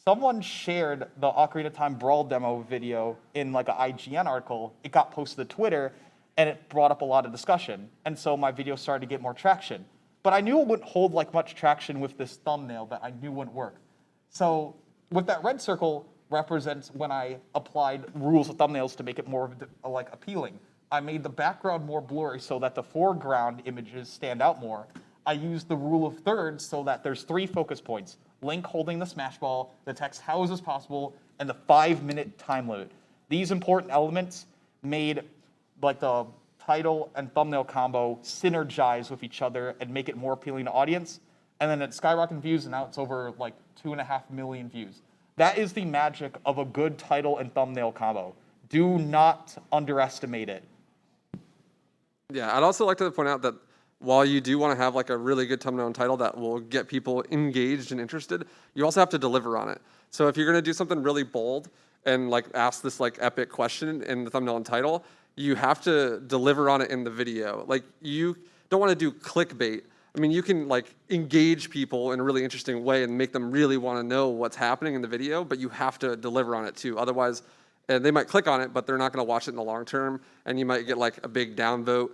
someone shared the Ocarina of Time Brawl demo video in like an IGN article. It got posted to Twitter, and it brought up a lot of discussion. And so my video started to get more traction. But I knew it wouldn't hold like much traction with this thumbnail that I knew wouldn't work. So with that red circle represents when I applied rules of thumbnails to make it more like appealing. I made the background more blurry so that the foreground images stand out more. I used the rule of thirds so that there's 3 focus points: Link holding the Smash Ball, the text "how is this possible," and the 5-minute time limit. These important elements made like the title and thumbnail combo synergize with each other and make it more appealing to audience. And then it skyrocketed views, and now it's over like 2.5 million views. That is the magic of a good title and thumbnail combo. Do not underestimate it. Yeah, I'd also like to point out that while you do want to have like a really good thumbnail and title that will get people engaged and interested, you also have to deliver on it. So if you're going to do something really bold and like ask this like epic question in the thumbnail and title, you have to deliver on it in the video. Like, you don't want to do clickbait. I mean, you can like engage people in a really interesting way and make them really want to know what's happening in the video, but you have to deliver on it too. Otherwise, they might click on it, but they're not going to watch it in the long term, and you might get like a big downvote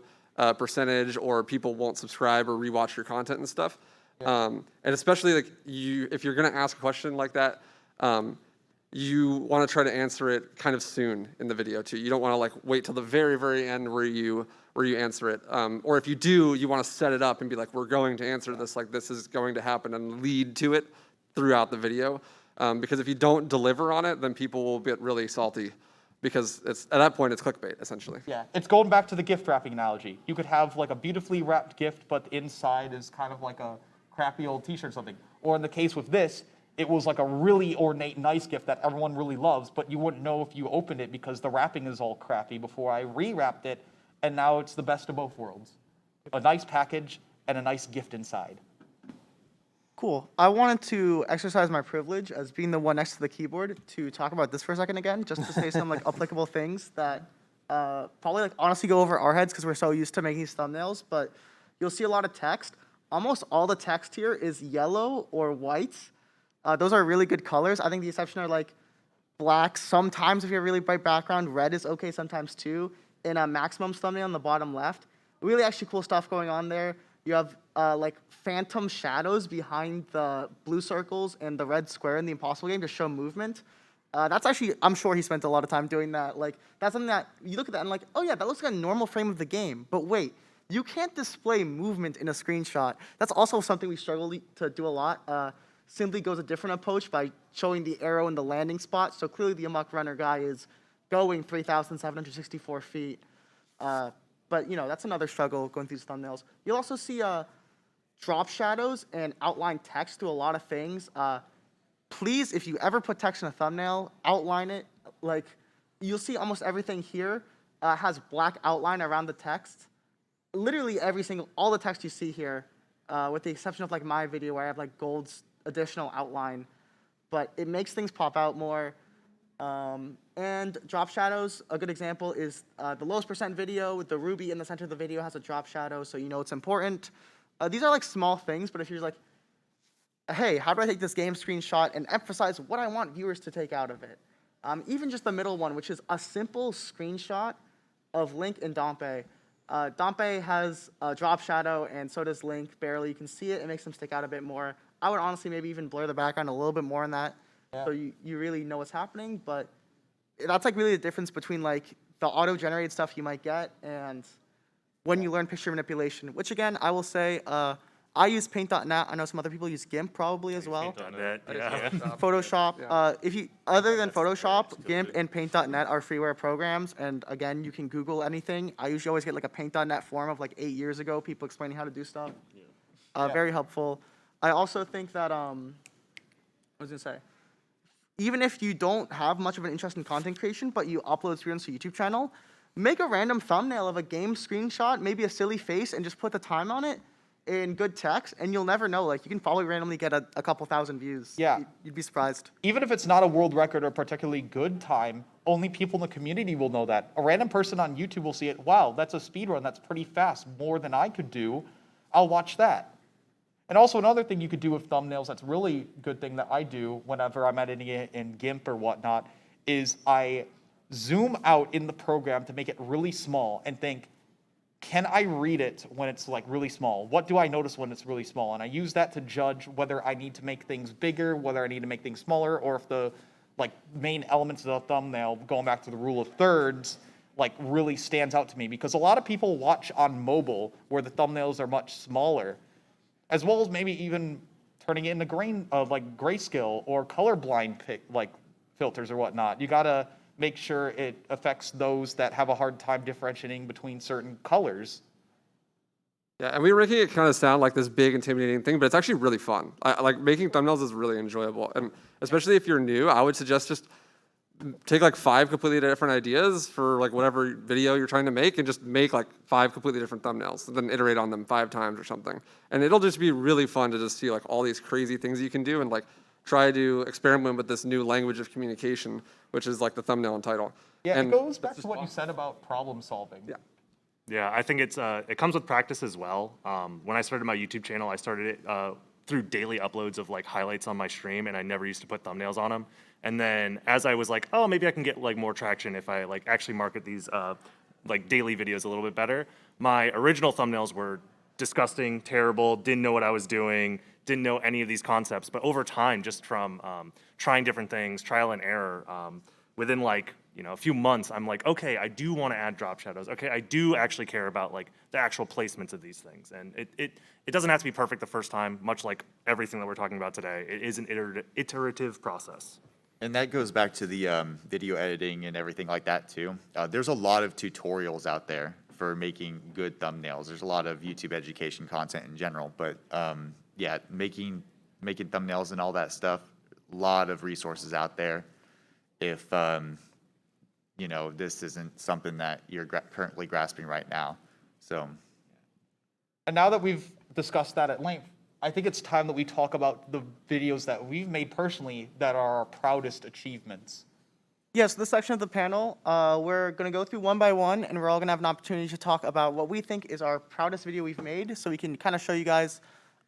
percentage, or people won't subscribe or rewatch your content and stuff. And especially like if you're going to ask a question like that, you want to try to answer it kind of soon in the video too. You don't want to like wait till the very, very end where you answer it. Or if you do, you want to set it up and be like, we're going to answer this, like this is going to happen, and lead to it throughout the video. Because if you don't deliver on it, then people will get really salty, because it's at that point it's clickbait essentially. Yeah, it's going back to the gift wrapping analogy. You could have like a beautifully wrapped gift, but the inside is kind of like a crappy old t-shirt or something. Or in the case with this, it was like a really ornate, nice gift that everyone really loves, but you wouldn't know if you opened it because the wrapping is all crappy before I rewrapped it, and now it's the best of both worlds. A nice package and a nice gift inside. Cool. I wanted to exercise my privilege as being the one next to the keyboard to talk about this for a second again, just to say some like applicable things that probably like honestly go over our heads because we're so used to making these thumbnails, but you'll see a lot of text. Almost all the text here is yellow or white. Those are really good colors. I think the exception are like black. Sometimes if you have a really bright background, red is okay sometimes too. In a maximum thumbnail on the bottom left, really actually cool stuff going on there. You have like phantom shadows behind the blue circles and the red square in the Impossible game to show movement. That's actually, I'm sure he spent a lot of time doing that. Like, that's something that you look at that and like, oh yeah, that looks like a normal frame of the game. But wait, you can't display movement in a screenshot. That's also something we struggle to do a lot. Simply goes a different approach by showing the arrow in the landing spot. So clearly the Amok Runner guy is going 3,764 feet. But you know, that's another struggle going through these thumbnails. You'll also see drop shadows and outline text to a lot of things. Please, if you ever put text in a thumbnail, outline it. Like, you'll see almost everything here has black outline around the text. Literally all the text you see here, with the exception of like my video where I have like gold's additional outline, but it makes things pop out more. And drop shadows, a good example is the lowest percent video with the ruby in the center of the video has a drop shadow, so you know it's important. These are like small things, but if you're like, hey, how do I take this game screenshot and emphasize what I want viewers to take out of it? Even just the middle one, which is a simple screenshot of Link and Dompe. Dompe has a drop shadow, and so does Link, barely. You can see it. It makes them stick out a bit more. I would honestly maybe even blur the background a little bit more in that, so you really know what's happening. But that's like really the difference between like the auto-generated stuff you might get and when you learn picture manipulation, which again, I will say, I use Paint.net. I know some other people use GIMP probably as well. Paint.net, yeah. Photoshop. If you other than Photoshop, GIMP and Paint.net are freeware programs. And again, you can Google anything. I usually always get like a Paint.net forum of like 8 years ago, people explaining how to do stuff. Very helpful. I also think that what was I gonna say? Even if you don't have much of an interest in content creation, but you upload speedruns to your YouTube channel, make a random thumbnail of a game screenshot, maybe a silly face, and just put the time on it in good text, and you'll never know. Like, you can probably randomly get a couple thousand views. Yeah. You'd be surprised. Even if it's not a world record or particularly good time, only people in the community will know that. A random person on YouTube will see it. Wow, that's a speedrun. That's pretty fast. More than I could do. I'll watch that. And also another thing you could do with thumbnails that's really good thing that I do whenever I'm editing it in GIMP or whatnot is I zoom out in the program to make it really small and think, can I read it when it's like really small? What do I notice when it's really small? And I use that to judge whether I need to make things bigger, whether I need to make things smaller, or if the like main elements of the thumbnail, going back to the rule of thirds, like really stands out to me. Because a lot of people watch on mobile where the thumbnails are much smaller, as well as maybe even turning it into grayscale or colorblind filters or whatnot. You gotta make sure it affects those that have a hard time differentiating between certain colors. Yeah, and we were making it kind of sound like this big intimidating thing, but it's actually really fun. Like making thumbnails is really enjoyable, and especially if you're new, I would suggest just take like 5 completely different ideas for like whatever video you're trying to make, and just make like 5 completely different thumbnails, and then iterate on them 5 times or something. And it'll just be really fun to just see like all these crazy things you can do, and like try to experiment with this new language of communication, which is like the thumbnail and title. Yeah, and it goes back to what you said about problem solving. Yeah. Yeah, I think it comes with practice as well. When I started my YouTube channel, I started it through daily uploads of like highlights on my stream, and I never used to put thumbnails on them. And then as I was like, oh, maybe I can get like more traction if I like actually market these like daily videos a little bit better. My original thumbnails were disgusting, terrible, didn't know what I was doing, didn't know any of these concepts. But over time, just from trying different things, trial and error, within like, you know, a few months, I'm like, okay, I do want to add drop shadows. Okay, I do actually care about like the actual placements of these things. And it doesn't have to be perfect the first time, much like everything that we're talking about today. It is an iterative process. And that goes back to the video editing and everything like that too. There's a lot of tutorials out there for making good thumbnails. There's a lot of YouTube education content in general, but yeah, making thumbnails and all that stuff, a lot of resources out there. If you know, this isn't something that you're currently grasping right now, so. And now that we've discussed that at length, I think it's time that we talk about the videos that we've made personally that are our proudest achievements. Yes, this section of the panel, we're going to go through one by one, and we're all going to have an opportunity to talk about what we think is our proudest video we've made, so we can kind of show you guys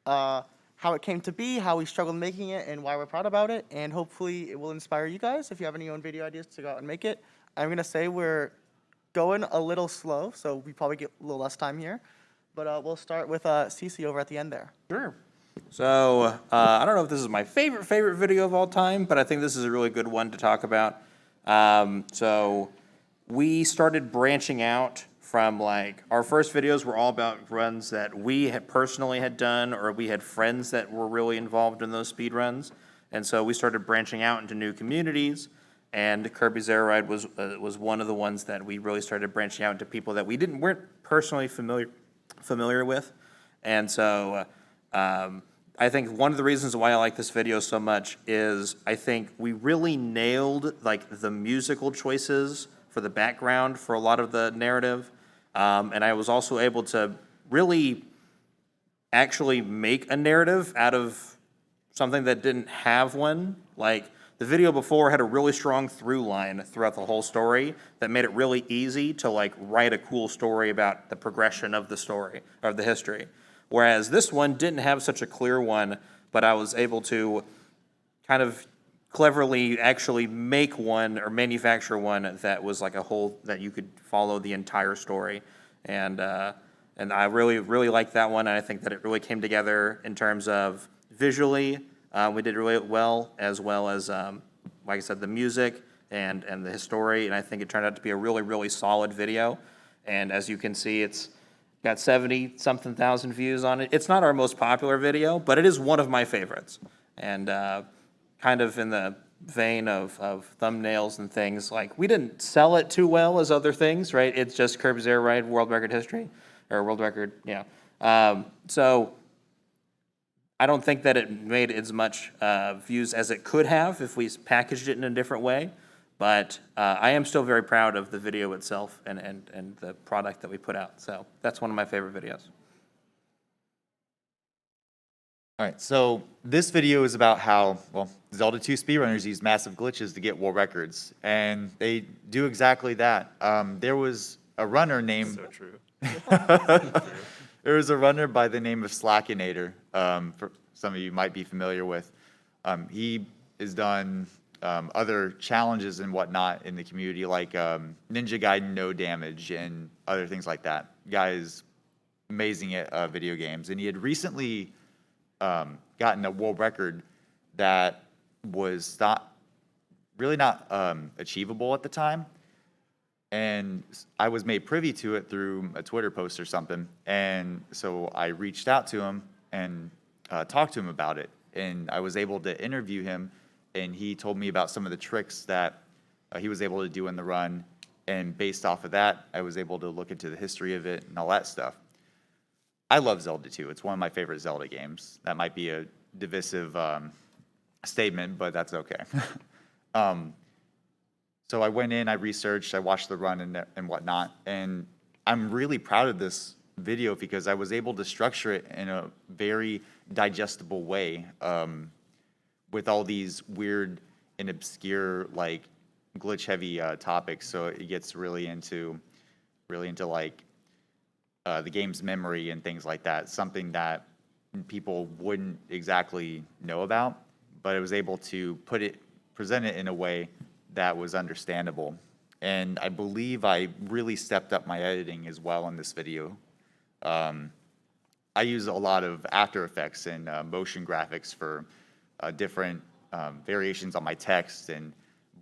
how how it came to be, how we struggled making it, and why we're proud about it. And hopefully it will inspire you guys if you have any own video ideas to go out and make it. I'm gonna say we're going a little slow, so we probably get a little less time here. But we'll start with Cece over at the end there. Sure. So, I don't know if this is my favorite video of all time, but I think this is a really good one to talk about. So, we started branching out from like, our first videos were all about runs that we had personally had done, or we had friends that were really involved in those speed runs. And so we started branching out into new communities, and Kirby's Air Ride was one of the ones that we really started branching out into people that we weren't personally familiar with. And so, I think one of the reasons why I like this video so much is I think we really nailed like the musical choices for the background for a lot of the narrative. And I was also able to really actually make a narrative out of something that didn't have one. Like the video before had a really strong through line throughout the whole story that made it really easy to like write a cool story about the progression of the story, of the history. Whereas this one didn't have such a clear one, but I was able to kind of cleverly actually make one or manufacture one that was like a whole, that you could follow the entire story. And I really liked that one. And I think that it really came together in terms of visually, we did really well as, like I said, the music and the story. And I think it turned out to be a really solid video. And as you can see, it's got 70-something thousand views on it. It's not our most popular video, but it is one of my favorites. And kind of in the vein of thumbnails and things, like we didn't sell it too well as other things, right? It's just Kirby's Air Ride world record history, or world record, yeah. So I don't think that it made as much views as it could have if we packaged it in a different way. But I am still very proud of the video itself and the product that we put out. So that's one of my favorite videos. All right, so this video is about how, well, Zelda 2 speedrunners use massive glitches to get world records, and they do exactly that. There was a runner named... So true. There was a runner by the name of Slackinator, for some of you might be familiar with. He has done other challenges and whatnot in the community, like Ninja Gaiden No Damage and other things like that. Guy is amazing at video games, and he had recently gotten a world record that was really not achievable at the time. And I was made privy to it through a Twitter post or something. And so I reached out to him and talked to him about it. And I was able to interview him, and he told me about some of the tricks that he was able to do in the run. And based off of that, I was able to look into the history of it and all that stuff. I love Zelda 2. It's one of my favorite Zelda games. That might be a divisive statement, but that's okay. So I went in, I researched, I watched the run and whatnot, and I'm really proud of this video because I was able to structure it in a very digestible way with all these weird and obscure, like, glitch-heavy topics. So it gets really into like the game's memory and things like that, something that people wouldn't exactly know about, but I was able to present it in a way that was understandable. And I believe I really stepped up my editing as well in this video. I use a lot of After Effects and motion graphics for different variations on my text and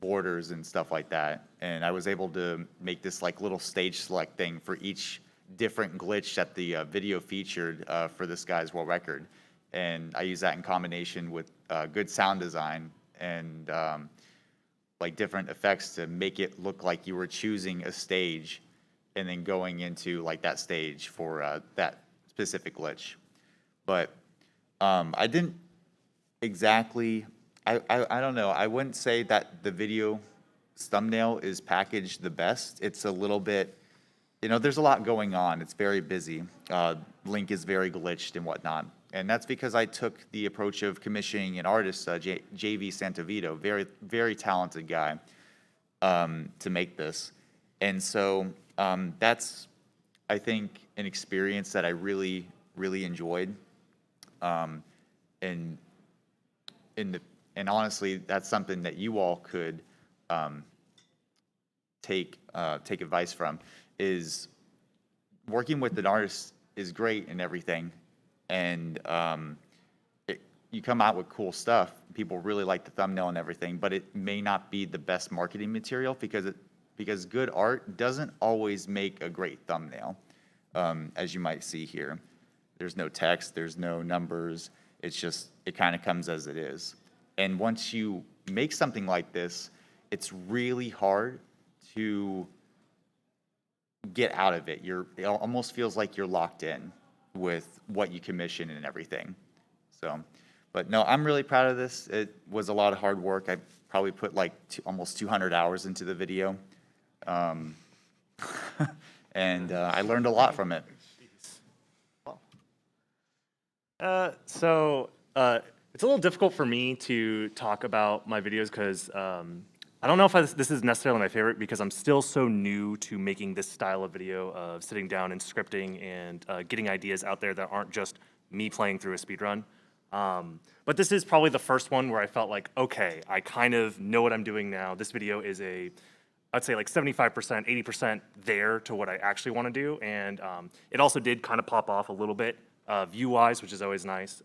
borders and stuff like that. And I was able to make this like little stage select thing for each different glitch that the video featured for this guy's world record. And I use that in combination with good sound design and like different effects to make it look like you were choosing a stage and then going into like that stage for that specific glitch. But I didn't exactly, I don't know, I wouldn't say that the video thumbnail is packaged the best. It's a little bit, you know, there's a lot going on. It's very busy. Link is very glitched and whatnot. And that's because I took the approach of commissioning an artist, JV Santavito, very, very talented guy, to make this. And so that's, I think, an experience that I really, really enjoyed. and and honestly, that's something that you all could take advice from, is working with an artist is great and everything, and you come out with cool stuff. People really like the thumbnail and everything, but it may not be the best marketing material because good art doesn't always make a great thumbnail, as you might see here. There's no text, there's no numbers. It's just, it kind of comes as it is. And once you make something like this, it's really hard to get out of it. It almost feels like you're locked in with what you commission and everything. So, but no, I'm really proud of this. It was a lot of hard work. I probably put like almost 200 hours into the video. And I learned a lot from it. It's a little difficult for me to talk about my videos because I don't know if this is necessarily my favorite because I'm still so new to making this style of video of sitting down and scripting and getting ideas out there that aren't just me playing through a speedrun. But this is probably the first one where I felt like, okay, I kind of know what I'm doing now. This video is I'd say like 75%, 80% there to what I actually want to do. And it also did kind of pop off a little bit view-wise, which is always nice.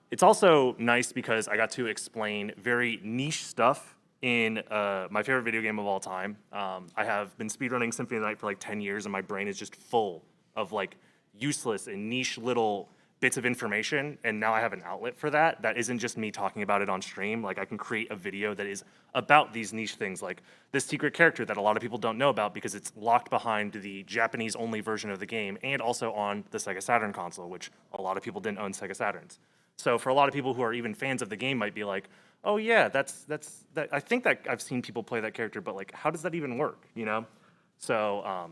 It's also nice because I got to explain very niche stuff in my favorite video game of all time. I have been speedrunning Symphony of the Night for like 10 years, and my brain is just full of like useless and niche little bits of information, and now I have an outlet for that. That isn't just me talking about it on stream. Like I can create a video that is about these niche things, like this secret character that a lot of people don't know about because it's locked behind the Japanese-only version of the game, and also on the Sega Saturn console, which a lot of people didn't own Sega Saturns. So for a lot of people who are even fans of the game might be like, oh yeah, that's I think that I've seen people play that character, but like, how does that even work, you know? So,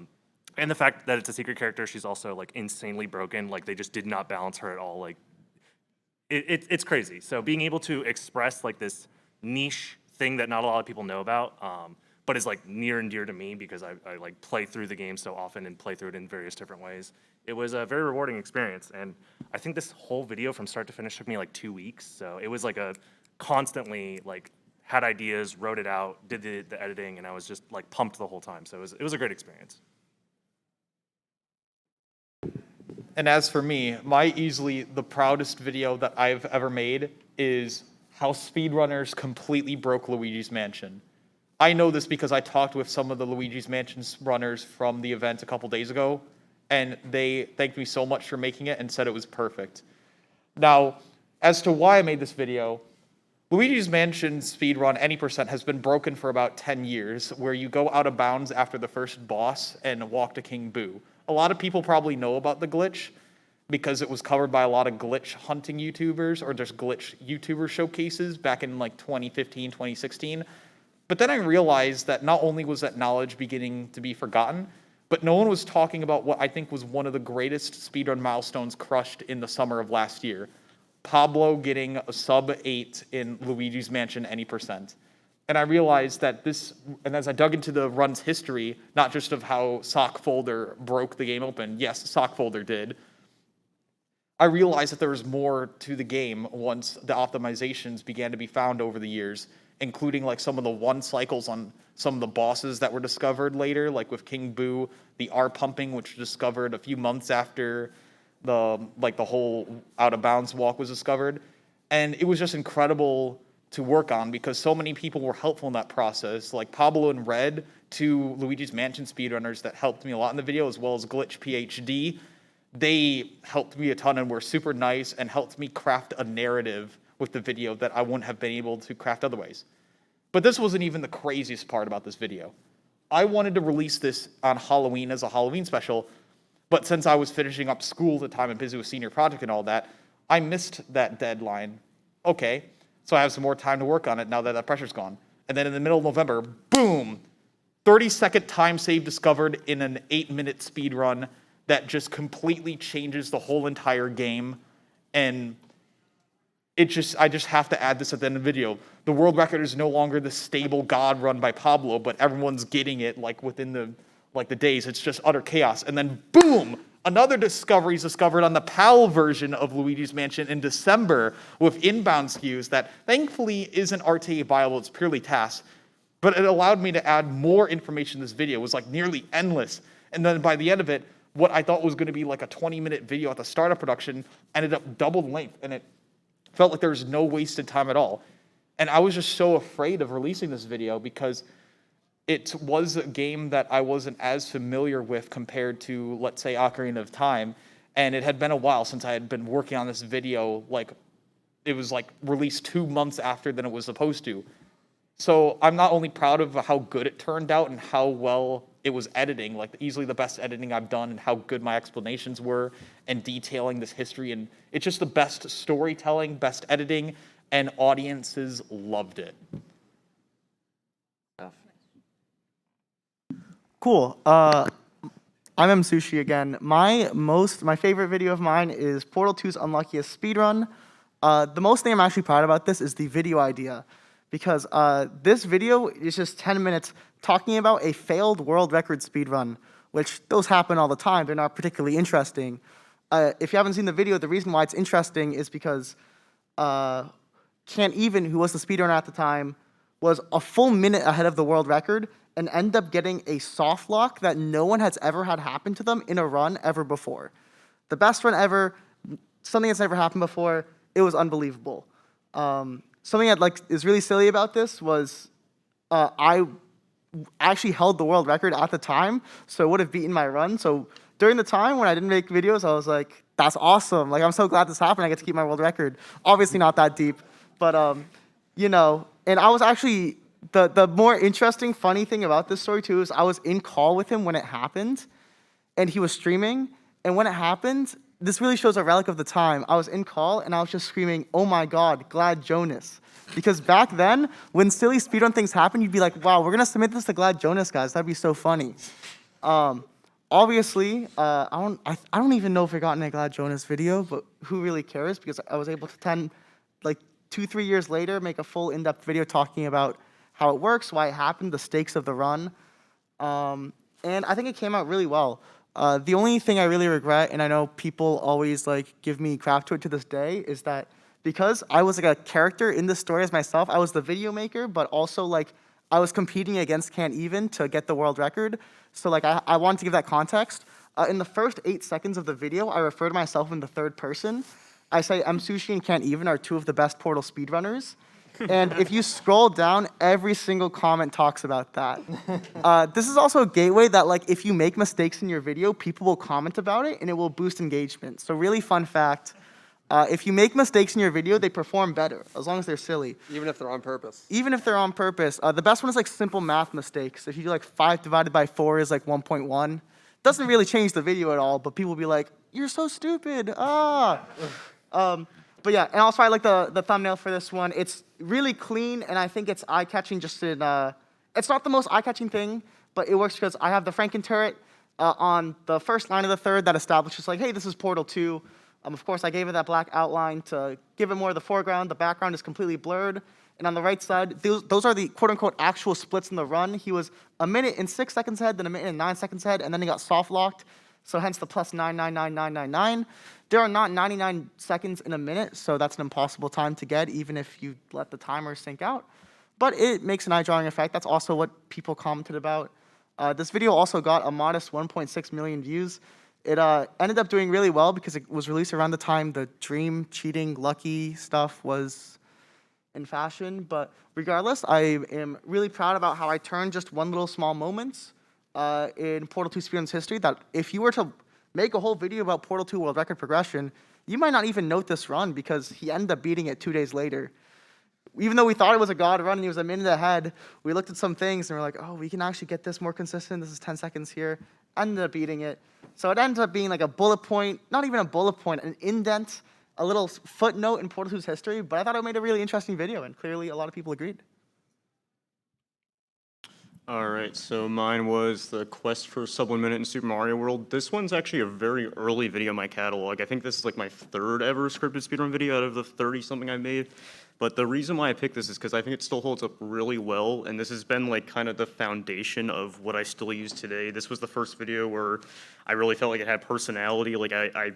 and the fact that it's a secret character, she's also like insanely broken. Like they just did not balance her at all. Like it's crazy. So being able to express like this niche thing that not a lot of people know about, but is like near and dear to me because I like play through the game so often and play through it in various different ways. It was a very rewarding experience. And I think this whole video from start to finish took me like 2 weeks. So it was like a constantly like had ideas, wrote it out, did the editing, and I was just like pumped the whole time. So it was a great experience. And as for me, my easily the proudest video that I've ever made is how speedrunners completely broke Luigi's Mansion. I know this because I talked with some of the Luigi's Mansion runners from the event a couple days ago, and they thanked me so much for making it and said it was perfect. Now, as to why I made this video, Luigi's Mansion speedrun any percent has been broken for about 10 years, where you go out of bounds after the first boss and walk to King Boo. A lot of people probably know about the glitch because it was covered by a lot of glitch hunting YouTubers or just glitch YouTuber showcases back in like 2015, 2016. But then I realized that not only was that knowledge beginning to be forgotten, but no one was talking about what I think was one of the greatest speedrun milestones crushed in the summer of last year. Pablo getting a sub 8 in Luigi's Mansion any percent. And I realized that and as I dug into the run's history, not just of how Sockfolder broke the game open, yes, Sockfolder did, I realized that there was more to the game once the optimizations began to be found over the years, including like some of the one cycles on some of the bosses that were discovered later, like with King Boo, the R pumping, which was discovered a few months after the whole out of bounds walk was discovered. And it was just incredible to work on because so many people were helpful in that process, like Pablo and Red, two Luigi's Mansion speedrunners that helped me a lot in the video, as well as Glitch PhD. They helped me a ton and were super nice and helped me craft a narrative with the video that I wouldn't have been able to craft otherwise. But this wasn't even the craziest part about this video. I wanted to release this on Halloween as a Halloween special, but since I was finishing up school at the time and busy with senior project and all that, I missed that deadline. Okay, so I have some more time to work on it now that that pressure's gone. And then in the middle of November, boom, 30-second time save discovered in an 8-minute speed run that just completely changes the whole entire game. And I just have to add this at the end of the video. The world record is no longer the stable god run by Pablo, but everyone's getting it like within the days. It's just utter chaos. And then boom, Another discovery is discovered on the PAL version of Luigi's Mansion in December with inbound SKUs that thankfully isn't RTA viable, it's purely tasks. But it allowed me to add more information to this video. It was like nearly endless. And then by the end of it, what I thought was going to be like a 20-minute video at the start of production ended up double the length. And it felt like there was no wasted time at all. And I was just so afraid of releasing this video because it was a game that I wasn't as familiar with compared to, let's say, Ocarina of Time. And it had been a while since I had been working on this video. Like, it was like released 2 months after than it was supposed to. So I'm not only proud of how good it turned out and how well it was editing, like easily the best editing I've done, and how good my explanations were and detailing this history. And it's just the best storytelling, best editing, and audiences loved it. Cool. I'm M Sushi again. My favorite video of mine is Portal 2's Unluckiest Speedrun. The most thing I'm actually proud about this is the video idea, because this video is just 10 minutes talking about a failed world record speedrun, which those happen all the time. They're not particularly interesting. If you haven't seen the video, the reason why it's interesting is because Can't Even, who was the speedrunner at the time, was a full minute ahead of the world record and ended up getting a soft lock that no one has ever had happen to them in a run ever before. The best run ever, something that's never happened before. It was unbelievable. Something that is really silly about this was I actually held the world record at the time, so it would have beaten my run. So during the time when I didn't make videos, I was like, that's awesome. Like, I'm so glad this happened. I get to keep my world record. Obviously not that deep, but you know, and I was actually, the more interesting, funny thing about this story too is I was in call with him when it happened, and he was streaming, and when it happened, this really shows a relic of the time. I was in call, and I was just screaming, oh my God, Glad Jonas. Because back then, when silly speedrun things happen, you'd be like, wow, we're gonna submit this to Glad Jonas, guys. That'd be so funny. Obviously, I don't even know if I got in a Glad Jonas video, but who really cares? Because I was able to 2-3 years later, make a full in-depth video talking about how it works, why it happened, the stakes of the run. And I think it came out really well. The only thing I really regret, and I know people always give me crap to it to this day, is that because I was a character in the story as myself, I was the video maker, but also I was competing against Can't Even to get the world record. So I wanted to give that context. In the first 8 seconds of the video, I refer to myself in the third person. I say M Sushi and Can't Even are two of the best Portal speedrunners. And if you scroll down, every single comment talks about that. This is also a gateway that if you make mistakes in your video, people will comment about it and it will boost engagement. So really fun fact, if you make mistakes in your video, they perform better, as long as they're silly. Even if they're on purpose. Even if they're on purpose. The best one is simple math mistakes. If you do 5 divided by 4 is 1.1. Doesn't really change the video at all, but people will be like, you're so stupid, But yeah, and also I like the thumbnail for this one. It's really clean, and I think it's eye-catching just in, it's not the most eye-catching thing, but it works because I have the Franken turret on the first line of the third that establishes hey, this is Portal 2. Of course, I gave it that black outline to give it more of the foreground. The background is completely blurred. And on the right side, those are the quote-unquote actual splits in the run. He was a minute and 6 seconds ahead, then a minute and 9 seconds ahead, and then he got soft-locked. So hence the plus 9999999. There are not 99 seconds in a minute, so that's an impossible time to get, even if you let the timer sync out. But it makes an eye-drawing effect. That's also what people commented about. This video also got a modest 1.6 million views. It ended up doing really well because it was released around the time the dream, cheating, lucky stuff was in fashion. But regardless, I am really proud about how I turned just one little small moment in Portal 2 Speedrun's history that if you were to make a whole video about Portal 2 world record progression, you might not even note this run because he ended up beating it 2 days later. Even though we thought it was a god run and he was a minute ahead, we looked at some things and we're like, oh, we can actually get this more consistent. This is 10 seconds here. Ended up beating it. So it ended up being a bullet point, not even a bullet point, an indent, a little footnote in Portal 2's history, but I thought it made a really interesting video, and clearly a lot of people agreed. All right, so mine was the quest for sub 1 minute in Super Mario World. This one's actually a very early video in my catalog. I think this is my third ever scripted speedrun video out of the 30-something I made. But the reason why I picked this is because I think it still holds up really well, and this has been like kind of the foundation of what I still use today. This was the first video where I really felt like it had personality. Like it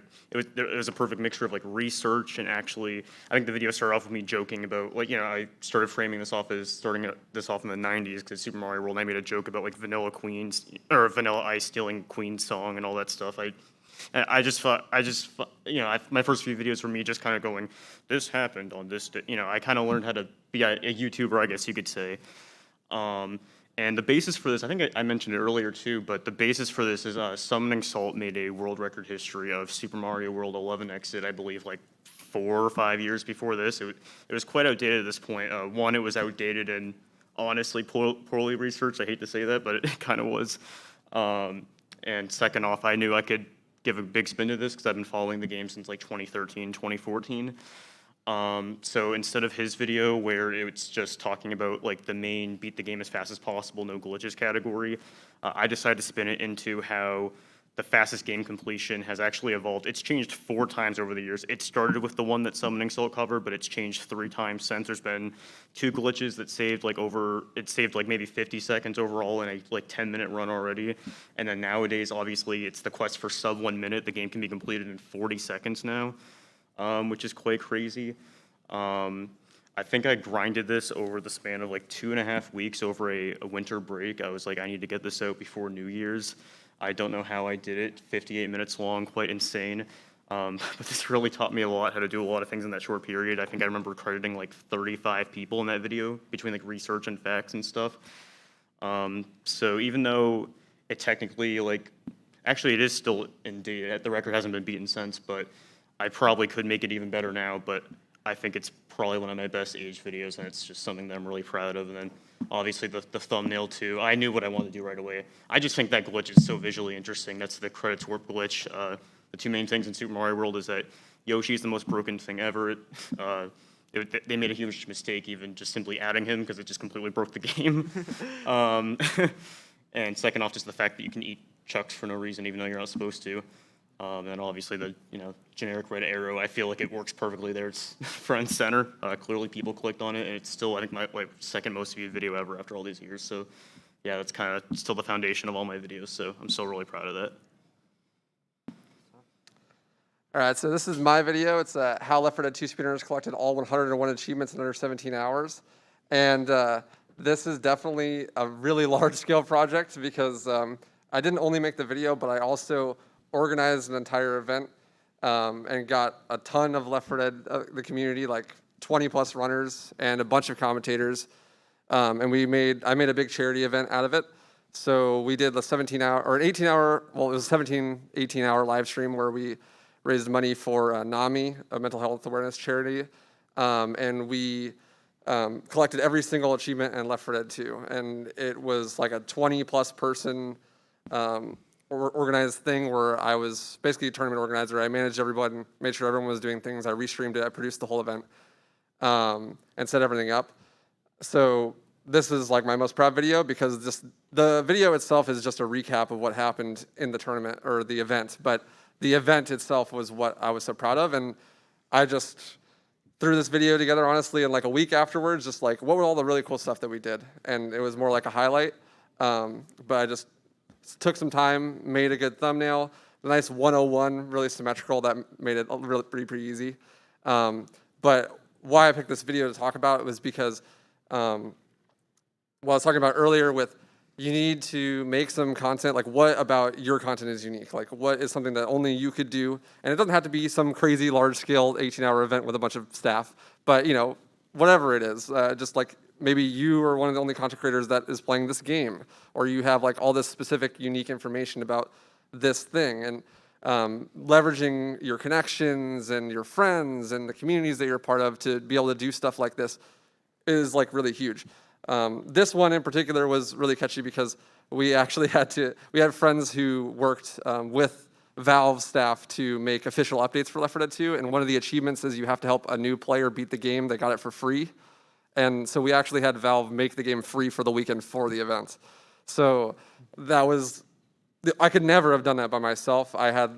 was a perfect mixture of like research and actually, I think the video started off with me joking about like, I started framing this off as starting this off in the 90s because Super Mario World, and I made a joke about like Vanilla Ice stealing Queen's song and all that stuff. I just thought, my first few videos were me just kind of going, this happened on this day. I kind of learned how to be a YouTuber, I guess you could say. And the basis for this, I think I mentioned it earlier too, but the basis for this is Summoning Salt made a world record history of Super Mario World 11 exit, I believe, like 4 or 5 years before this. It was quite outdated at this point. One, it was outdated and honestly poorly researched. I hate to say that, but it kind of was. And second off, I knew I could give a big spin to this because I've been following the game since like 2013, 2014. So instead of his video where it's just talking about like the main beat the game as fast as possible, no glitches category, I decided to spin it into how the fastest game completion has actually evolved. It's changed 4 times over the years. It started with the one that Summoning Salt covered, but it's changed 3 times since. There's been 2 glitches that saved like maybe 50 seconds overall in a like 10-minute run already. And then nowadays, obviously, it's the quest for sub 1 minute. The game can be completed in 40 seconds now, which is quite crazy. I think I grinded this over the span of like 2.5 weeks over a winter break. I was like, I need to get this out before New Year's. I don't know how I did it, 58 minutes long, quite insane. But this really taught me a lot, how to do a lot of things in that short period. I think I remember crediting like 35 people in that video between like research and facts and stuff. So even though it technically actually it is still in date, the record hasn't been beaten since, but I probably could make it even better now, but I think it's probably one of my best aged videos, and it's just something that I'm really proud of. And then obviously the thumbnail too. I knew what I wanted to do right away. I just think that glitch is so visually interesting. That's the credits warp glitch. The 2 main things in Super Mario World is that Yoshi's the most broken thing ever. They made a huge mistake even just simply adding him because it just completely broke the game. And second off, just the fact that you can eat chucks for no reason even though you're not supposed to. And obviously the generic red arrow, I feel like it works perfectly there. It's front and center. Clearly people clicked on it, and it's still I think my second most viewed video ever after all these years. So yeah, that's kind of still the foundation of all my videos. So I'm still really proud of that. All right, so this is my video. It's how Left 4 Dead 2 speedrunners collected all 101 achievements in under 17 hours. And this is definitely a really large-scale project because I didn't only make the video, but I also organized an entire event and got a ton of Left 4 Dead, the community, like 20+ runners and a bunch of commentators. And I made a big charity event out of it. So we did the 17-hour, or an 18-hour, well, it was a 18-hour live stream where we raised money for NAMI, a mental health awareness charity. And we collected every single achievement in Left 4 Dead 2. And it was like a 20+ person organized thing where I was basically a tournament organizer. I managed everyone, made sure everyone was doing things. I restreamed it. I produced the whole event and set everything up. So this is like my most proud video because just the video itself is just a recap of what happened in the tournament or the event. But the event itself was what I was so proud of. And I just threw this video together, honestly, in like a week afterwards, just like what were all the really cool stuff that we did. And it was more like a highlight. But I just took some time, made a good thumbnail, a nice 101, really symmetrical, that made it really pretty easy. But why I picked this video to talk about was because what I was talking about earlier with you need to make some content, like what about your content is unique? Like what is something that only you could do? And it doesn't have to be some crazy large-scale 18-hour event with a bunch of staff, but whatever it is, just like maybe you are one of the only content creators that is playing this game, or you have like all this specific unique information about this thing, and leveraging your connections and your friends and the communities that you're part of to be able to do stuff like this is like really huge. This one in particular was really catchy because we actually we had friends who worked with Valve staff to make official updates for Left 4 Dead 2, and one of the achievements is you have to help a new player beat the game. They got it for free. And so we actually had Valve make the game free for the weekend for the event. So that was, I could never have done that by myself. I had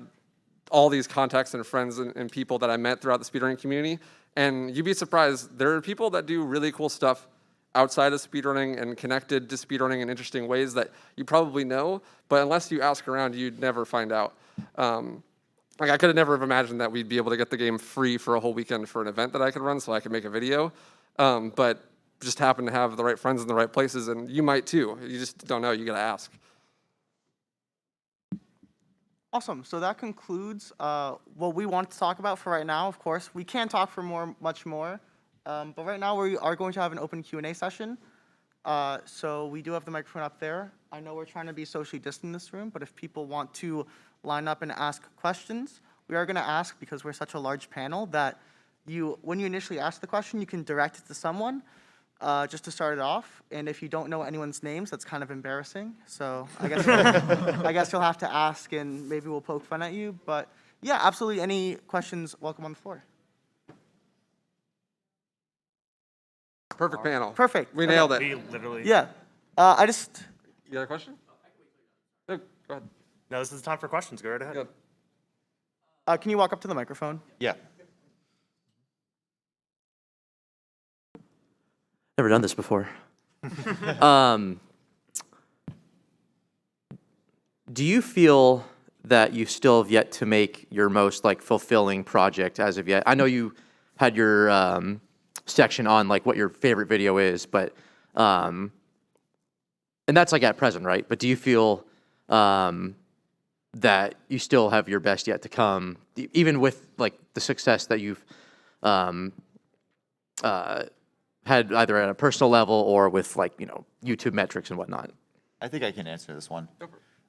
all these contacts and friends and people that I met throughout the speedrunning community, And you'd be surprised, there are people that do really cool stuff outside of speedrunning and connected to speedrunning in interesting ways that you probably know, but unless you ask around, you'd never find out. Like I could have never have imagined that we'd be able to get the game free for a whole weekend for an event that I could run so I could make a video. But just happen to have the right friends in the right places, and you might too. You just don't know, you gotta ask. Awesome. So that concludes what we want to talk about for right now. Of course, we can talk for much more, but right now we are going to have an open Q&A session. So we do have the microphone up there. I know we're trying to be socially distant in this room, but if people want to line up and ask questions, we are going to ask, because we're such a large panel, that when you initially ask the question, you can direct it to someone. Just to start it off, and if you don't know anyone's names, that's kind of embarrassing. So I guess I guess you'll have to ask, and maybe we'll poke fun at you. But yeah, absolutely. Any questions? Welcome on the floor. Perfect panel. Perfect. We nailed it. We literally. Yeah. You got a question? No, go ahead. No, this is the time for questions. Go right ahead. Good. Can you walk up to the microphone? Yeah. Never done this before. Do you feel that you still have yet to make your most like fulfilling project as of yet? I know you had your section on like what your favorite video is, but and that's like at present, right? But do you feel that you still have your best yet to come, even with like the success that you've had either at a personal level or with like, you know, YouTube metrics and whatnot? I think I can answer this one.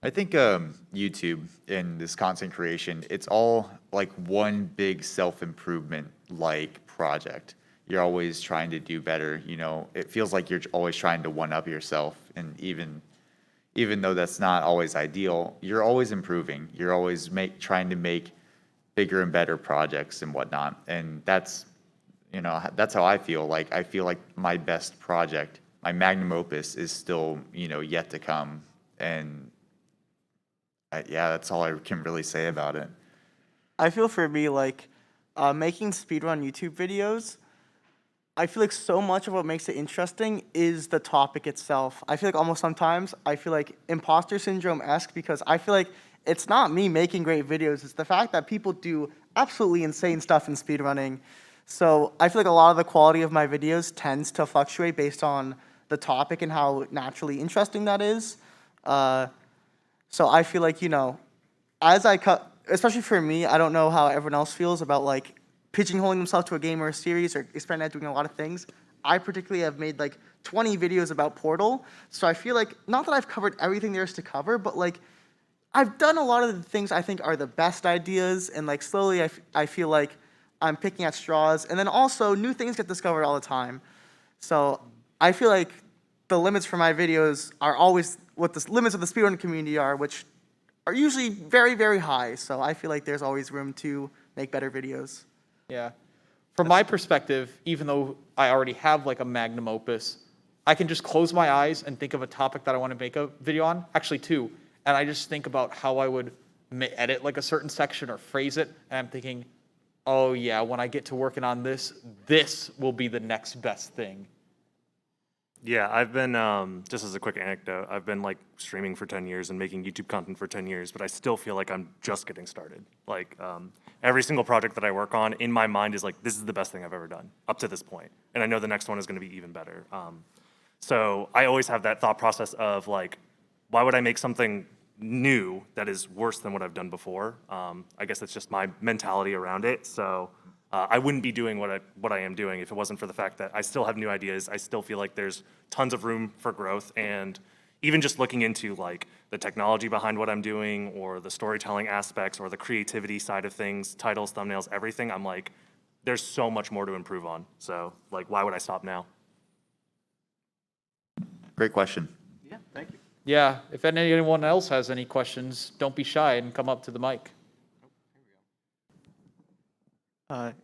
I think YouTube and this content creation, it's all like one big self-improvement like project. You're always trying to do better. You know, it feels like you're always trying to one-up yourself. And even though that's not always ideal, you're always improving. You're always trying to make bigger and better projects and whatnot. And that's, you know, that's how I feel. Like, I feel like my best project, my magnum opus, is still, you know, yet to come. And yeah, that's all I can really say about it. I feel for me, like, making speedrun YouTube videos, I feel like so much of what makes it interesting is the topic itself. I feel like almost sometimes, I feel like imposter syndrome-esque, because I feel like it's not me making great videos, it's the fact that people do absolutely insane stuff in speedrunning. So I feel like a lot of the quality of my videos tends to fluctuate based on the topic and how naturally interesting that is. So I feel like, you know, as I cut, especially for me, I don't know how everyone else feels about like pigeonholing themselves to a game or a series or experimenting at doing a lot of things. I particularly have made like 20 videos about Portal. So I feel like, not that I've covered everything there is to cover, but like I've done a lot of the things I think are the best ideas, and like slowly I feel like I'm picking at straws, and then also new things get discovered all the time. So I feel like the limits for my videos are always what the limits of the speedrun community are, which are usually very, very high. So I feel like there's always room to make better videos. Yeah. From my perspective, even though I already have like a magnum opus, I can just close my eyes and think of a topic that I want to make a video on, actually two, and I just think about how I would edit like a certain section or phrase it, and I'm thinking, oh yeah, when I get to working on this, this will be the next best thing. Yeah, I've been, just as a quick anecdote, I've been like streaming for 10 years and making YouTube content for 10 years, but I still feel like I'm just getting started. Like every single project that I work on in my mind is like, this is the best thing I've ever done up to this point. And I know the next one is gonna be even better. So I always have that thought process of like, why would I make something new that is worse than what I've done before? I guess it's just my mentality around it. So I wouldn't be doing what I am doing if it wasn't for the fact that I still have new ideas. I still feel like there's tons of room for growth, and even just looking into like the technology behind what I'm doing, or the storytelling aspects, or the creativity side of things, titles, thumbnails, everything, I'm like, there's so much more to improve on. So like, why would I stop now? Great question. Yeah, thank you. Yeah, if anyone else has any questions, don't be shy and come up to the mic.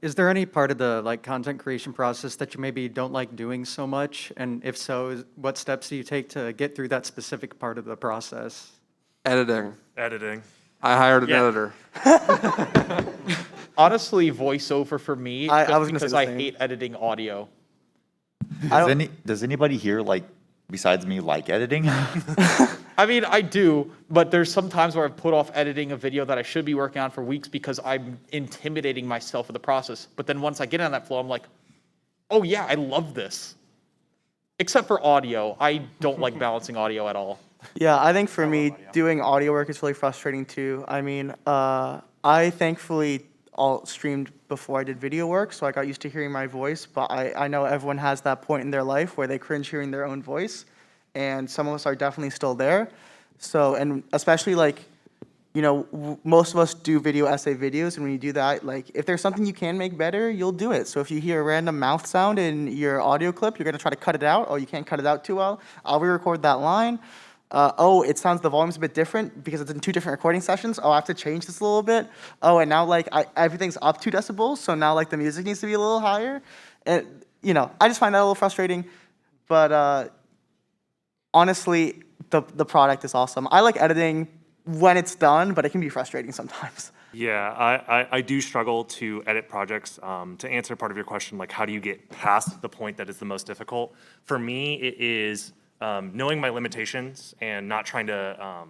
Is there any part of the like content creation process that you maybe don't like doing so much? And if so, what steps do you take to get through that specific part of the process? Editing. Editing. I hired an Yeah. editor. Honestly, voiceover for me, I just was gonna say because the I same. hate editing audio. Does anybody here, like, besides me, like editing? I mean, I do, but there's some times where I've put off editing a video that I should be working on for weeks because I'm intimidating myself with the process. But then once I get on that flow, I'm like, oh yeah, I love this. Except for audio. I don't like balancing audio at all. Yeah, I think for me, doing audio work is really frustrating too. I mean, I thankfully all streamed before I did video work, so I got used to hearing my voice, but I know everyone has that point in their life where they cringe hearing their own voice, and some of us are definitely still there. So, and especially like, you know, most of us do video essay videos, and when you do that, like, if there's something you can make better, you'll do it. So if you hear a random mouth sound in your audio clip, you're gonna try to cut it out. Oh, you can't cut it out too well. I'll re-record that line. Oh, it sounds, the volume's a bit different because it's in 2 different recording sessions. Oh, I have to change this a little bit. Oh, and now like everything's up 2 decibels, so now like the music needs to be a little higher. And you know, I just find that a little frustrating. But honestly, the product is awesome. I like editing when it's done, but it can be frustrating sometimes. Yeah, I do struggle to edit projects. To answer part of your question, like how do you get past the point that is the most difficult? For me, it is knowing my limitations and not trying to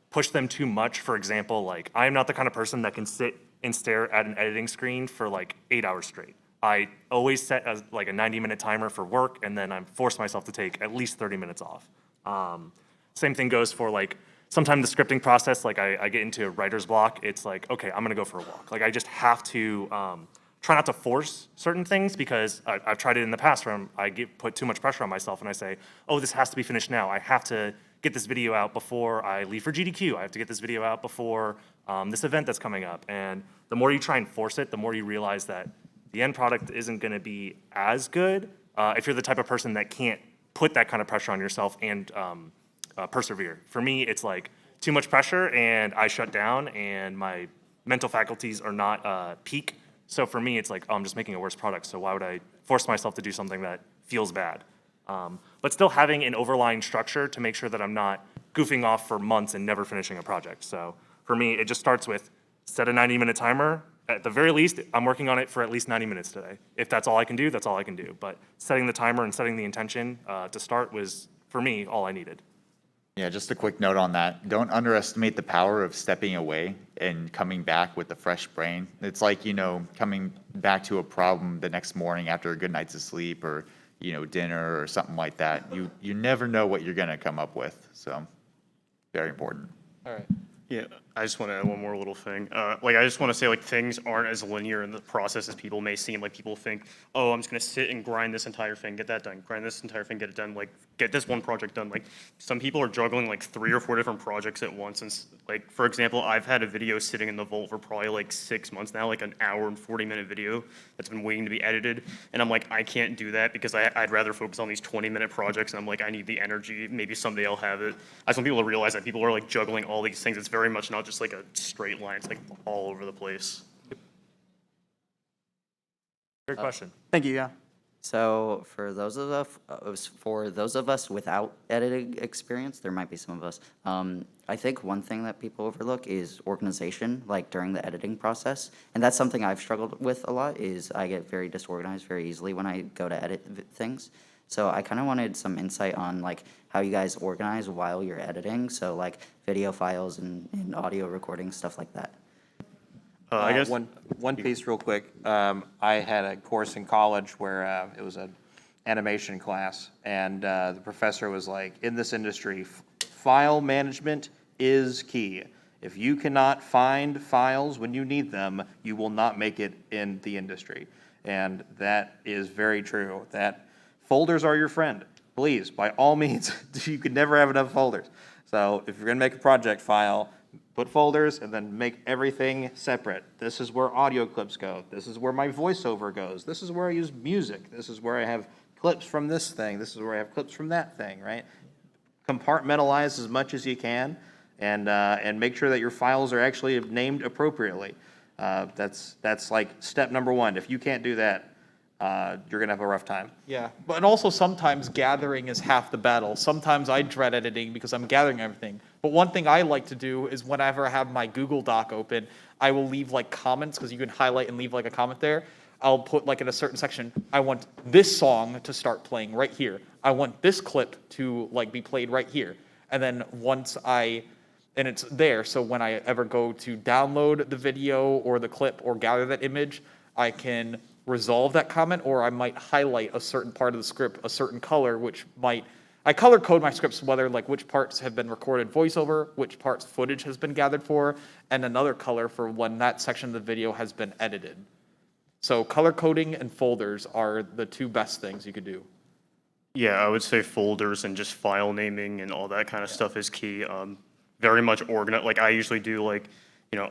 push them too much. For example, like I am not the kind of person that can sit and stare at an editing screen for like 8 hours straight. I always set as like a 90-minute timer for work, and then I force myself to take at least 30 minutes off. Same thing goes for like sometimes the scripting process. Like I get into a writer's block. It's like, okay, I'm gonna go for a walk. Like I just have to try not to force certain things because I've tried it in the past where I put too much pressure on myself and I say, oh, this has to be finished now. I have to get this video out before I leave for GDQ. I have to get this video out before this event that's coming up. And the more you try and force it, the more you realize that the end product isn't gonna be as good if you're the type of person that can't put that kind of pressure on yourself and persevere. For me, it's like too much pressure and I shut down and my mental faculties are not peak. So for me, it's like, oh, I'm just making a worse product, so why would I force myself to do something that feels bad? But still having an overlying structure to make sure that I'm not goofing off for months and never finishing a project. So for me, it just starts with set a 90-minute timer. At the very least, I'm working on it for at least 90 minutes today. If that's all I can do, that's all I can do. But setting the timer and setting the intention to start was, for me, all I needed. Yeah, just a quick note on that. Don't underestimate the power of stepping away and coming back with a fresh brain. It's like, you know, coming back to a problem the next morning after a good night's of sleep or, you know, dinner or something like that. You never know what you're going to come up with. So, very important. All right. Yeah, I just want to add one more little thing. Like, I just want to say, like, things aren't as linear in the process as people may seem. Like, people think, oh, I'm just going to sit and grind this entire thing, get that done, grind this entire thing, get it done, like, get this one project done. Like, some people are juggling, like, 3 or 4 different projects at once. And, like, for example, I've had a video sitting in the vault for probably, like, 6 months now, like, an hour and 40-minute video that's been waiting to be edited. And I'm like, I can't do that because I'd rather focus on these 20-minute projects. And I'm like, I need the energy. Maybe someday I'll have it. I just want people to realize that people are, like, juggling all these things. It's very much not just, like, a straight line. It's like all over the place. Great question. Thank you, yeah. So for those of us without editing experience, there might be some of us. I think one thing that people overlook is organization, like during the editing process, and that's something I've struggled with a lot. Is I get very disorganized very easily when I go to edit things. So I kind of wanted some insight on like how you guys organize while you're editing. So like video files and audio recording, stuff like that. I guess One piece real quick. I had a course in college where it was an animation class, and the professor was like, in this industry, file management is key. If you cannot find files when you need them, you will not make it in the industry. And that is very true. That folders are your friend. Please, by all means, you could never have enough folders. So if you're gonna make a project file, put folders and then make everything separate. This is where audio clips go. This is where my voiceover goes. This is where I use music. This is where I have clips from this thing. This is where I have clips from that thing, right? Compartmentalize as much as you can and make sure that your files are actually named appropriately. That's like step number 1. If you can't do that, you're gonna have a rough time. Yeah, but and also sometimes gathering is half the battle. Sometimes I dread editing because I'm gathering everything. But one thing I like to do is whenever I have my Google Doc open, I will leave like comments, because you can highlight and leave like a comment there. I'll put like in a certain section, I want this song to start playing right here. I want this clip to like be played right here. And then and it's there, so when I ever go to download the video or the clip or gather that image, I can resolve that comment, or I might highlight a certain part of the script, a certain color, I color code my scripts, whether like which parts have been recorded voiceover, which parts footage has been gathered for, and another color for when that section of the video has been edited. So color coding and folders are the two best things you could do. Yeah, I would say folders and just file naming and all that kind of stuff is key. Very much organized. Like I usually do like,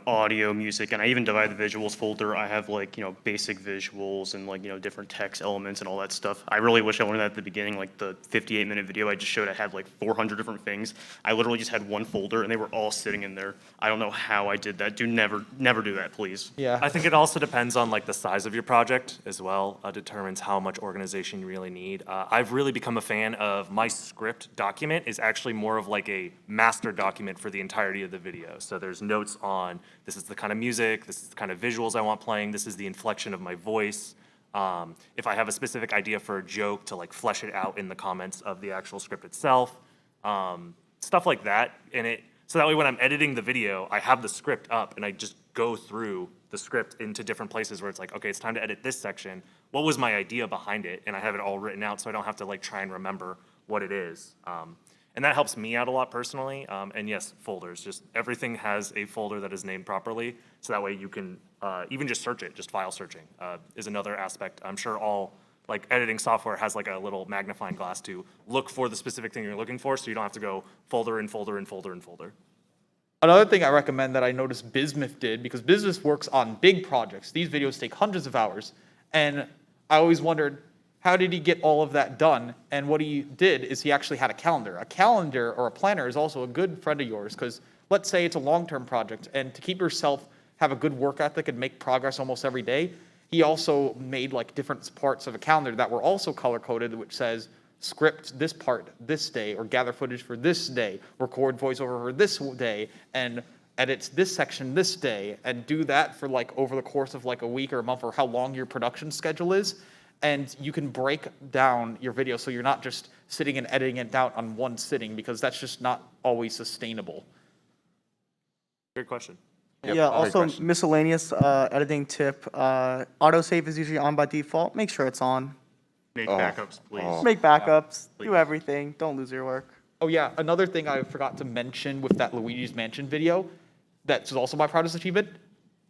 audio, music, and I even divide the visuals folder. I have like, basic visuals and like, different text elements and all that stuff. I really wish I learned that at the beginning, like the 58-minute video I just showed, I had like 400 different things. I literally just had one folder and they were all sitting in there. I don't know how I did that. Never do that, please. Yeah. I think it also depends on like the size of your project as well, determines how much organization you really need. I've really become a fan of my script document is actually more of like a master document for the entirety of the video. So there's notes on this is the kind of music, this is the kind of visuals I want playing, this is the inflection of my voice. If I have a specific idea for a joke, to like flesh it out in the comments of the actual script itself, stuff like that. So that way when I'm editing the video, I have the script up and I just go through the script into different places where it's like, okay, it's time to edit this section. What was my idea behind it? And I have it all written out so I don't have to like try and remember what it is. And that helps me out a lot personally. And yes, folders, just everything has a folder that is named properly. So that way you can even just search it, just file searching is another aspect. I'm sure all like editing software has like a little magnifying glass to look for the specific thing you're looking for, so you don't have to go folder and folder and folder and folder. Another thing I recommend that I noticed Bismuth did, because Bismuth works on big projects. These videos take hundreds of hours. And I always wondered, how did he get all of that done? And what he did is he actually had a calendar. A calendar or a planner is also a good friend of yours, because let's say it's a long-term project, and to keep yourself, have a good work ethic and make progress almost every day, he also made like different parts of a calendar that were also color-coded, which says script this part this day, or gather footage for this day, record voiceover for this day, and edit this section this day, and do that for like over the course of like a week or a month, or how long your production schedule is. And you can break down your video so you're not just sitting and editing it down on one sitting, because that's just not always sustainable. Great question. Yeah, also miscellaneous editing tip. Autosave is usually on by default. Make sure it's on. Make backups, please. Make backups. please. Do everything. Don't lose your work. Oh yeah, another thing I forgot to mention with that Luigi's Mansion video, that's also my proudest achievement.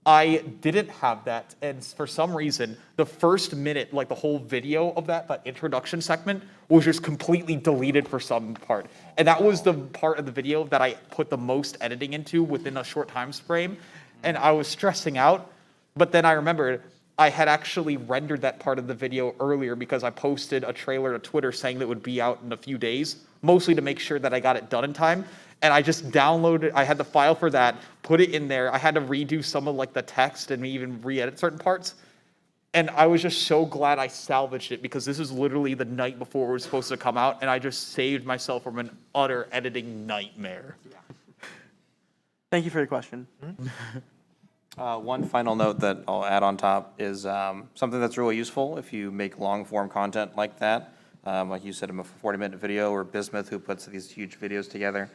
I didn't have that, and for some reason, the first minute, like the whole video of that introduction segment, was just completely deleted for some part. And that was the part of the video that I put the most editing into within a short time frame, and I was stressing out. But then I remembered I had actually rendered that part of the video earlier, because I posted a trailer to Twitter saying that it would be out in a few days, mostly to make sure that I got it done in time. And I just downloaded, I had the file for that, put it in there. I had to redo some of like the text and even re-edit certain parts. And I was just so glad I salvaged it, because this is literally the night before it was supposed to come out, and I just saved myself from an utter editing nightmare. Thank you for your question. One final note that I'll add on top is something that's really useful if you make long-form content like that. Like you said, in a 40-minute video, or Bismuth, who puts these huge videos together.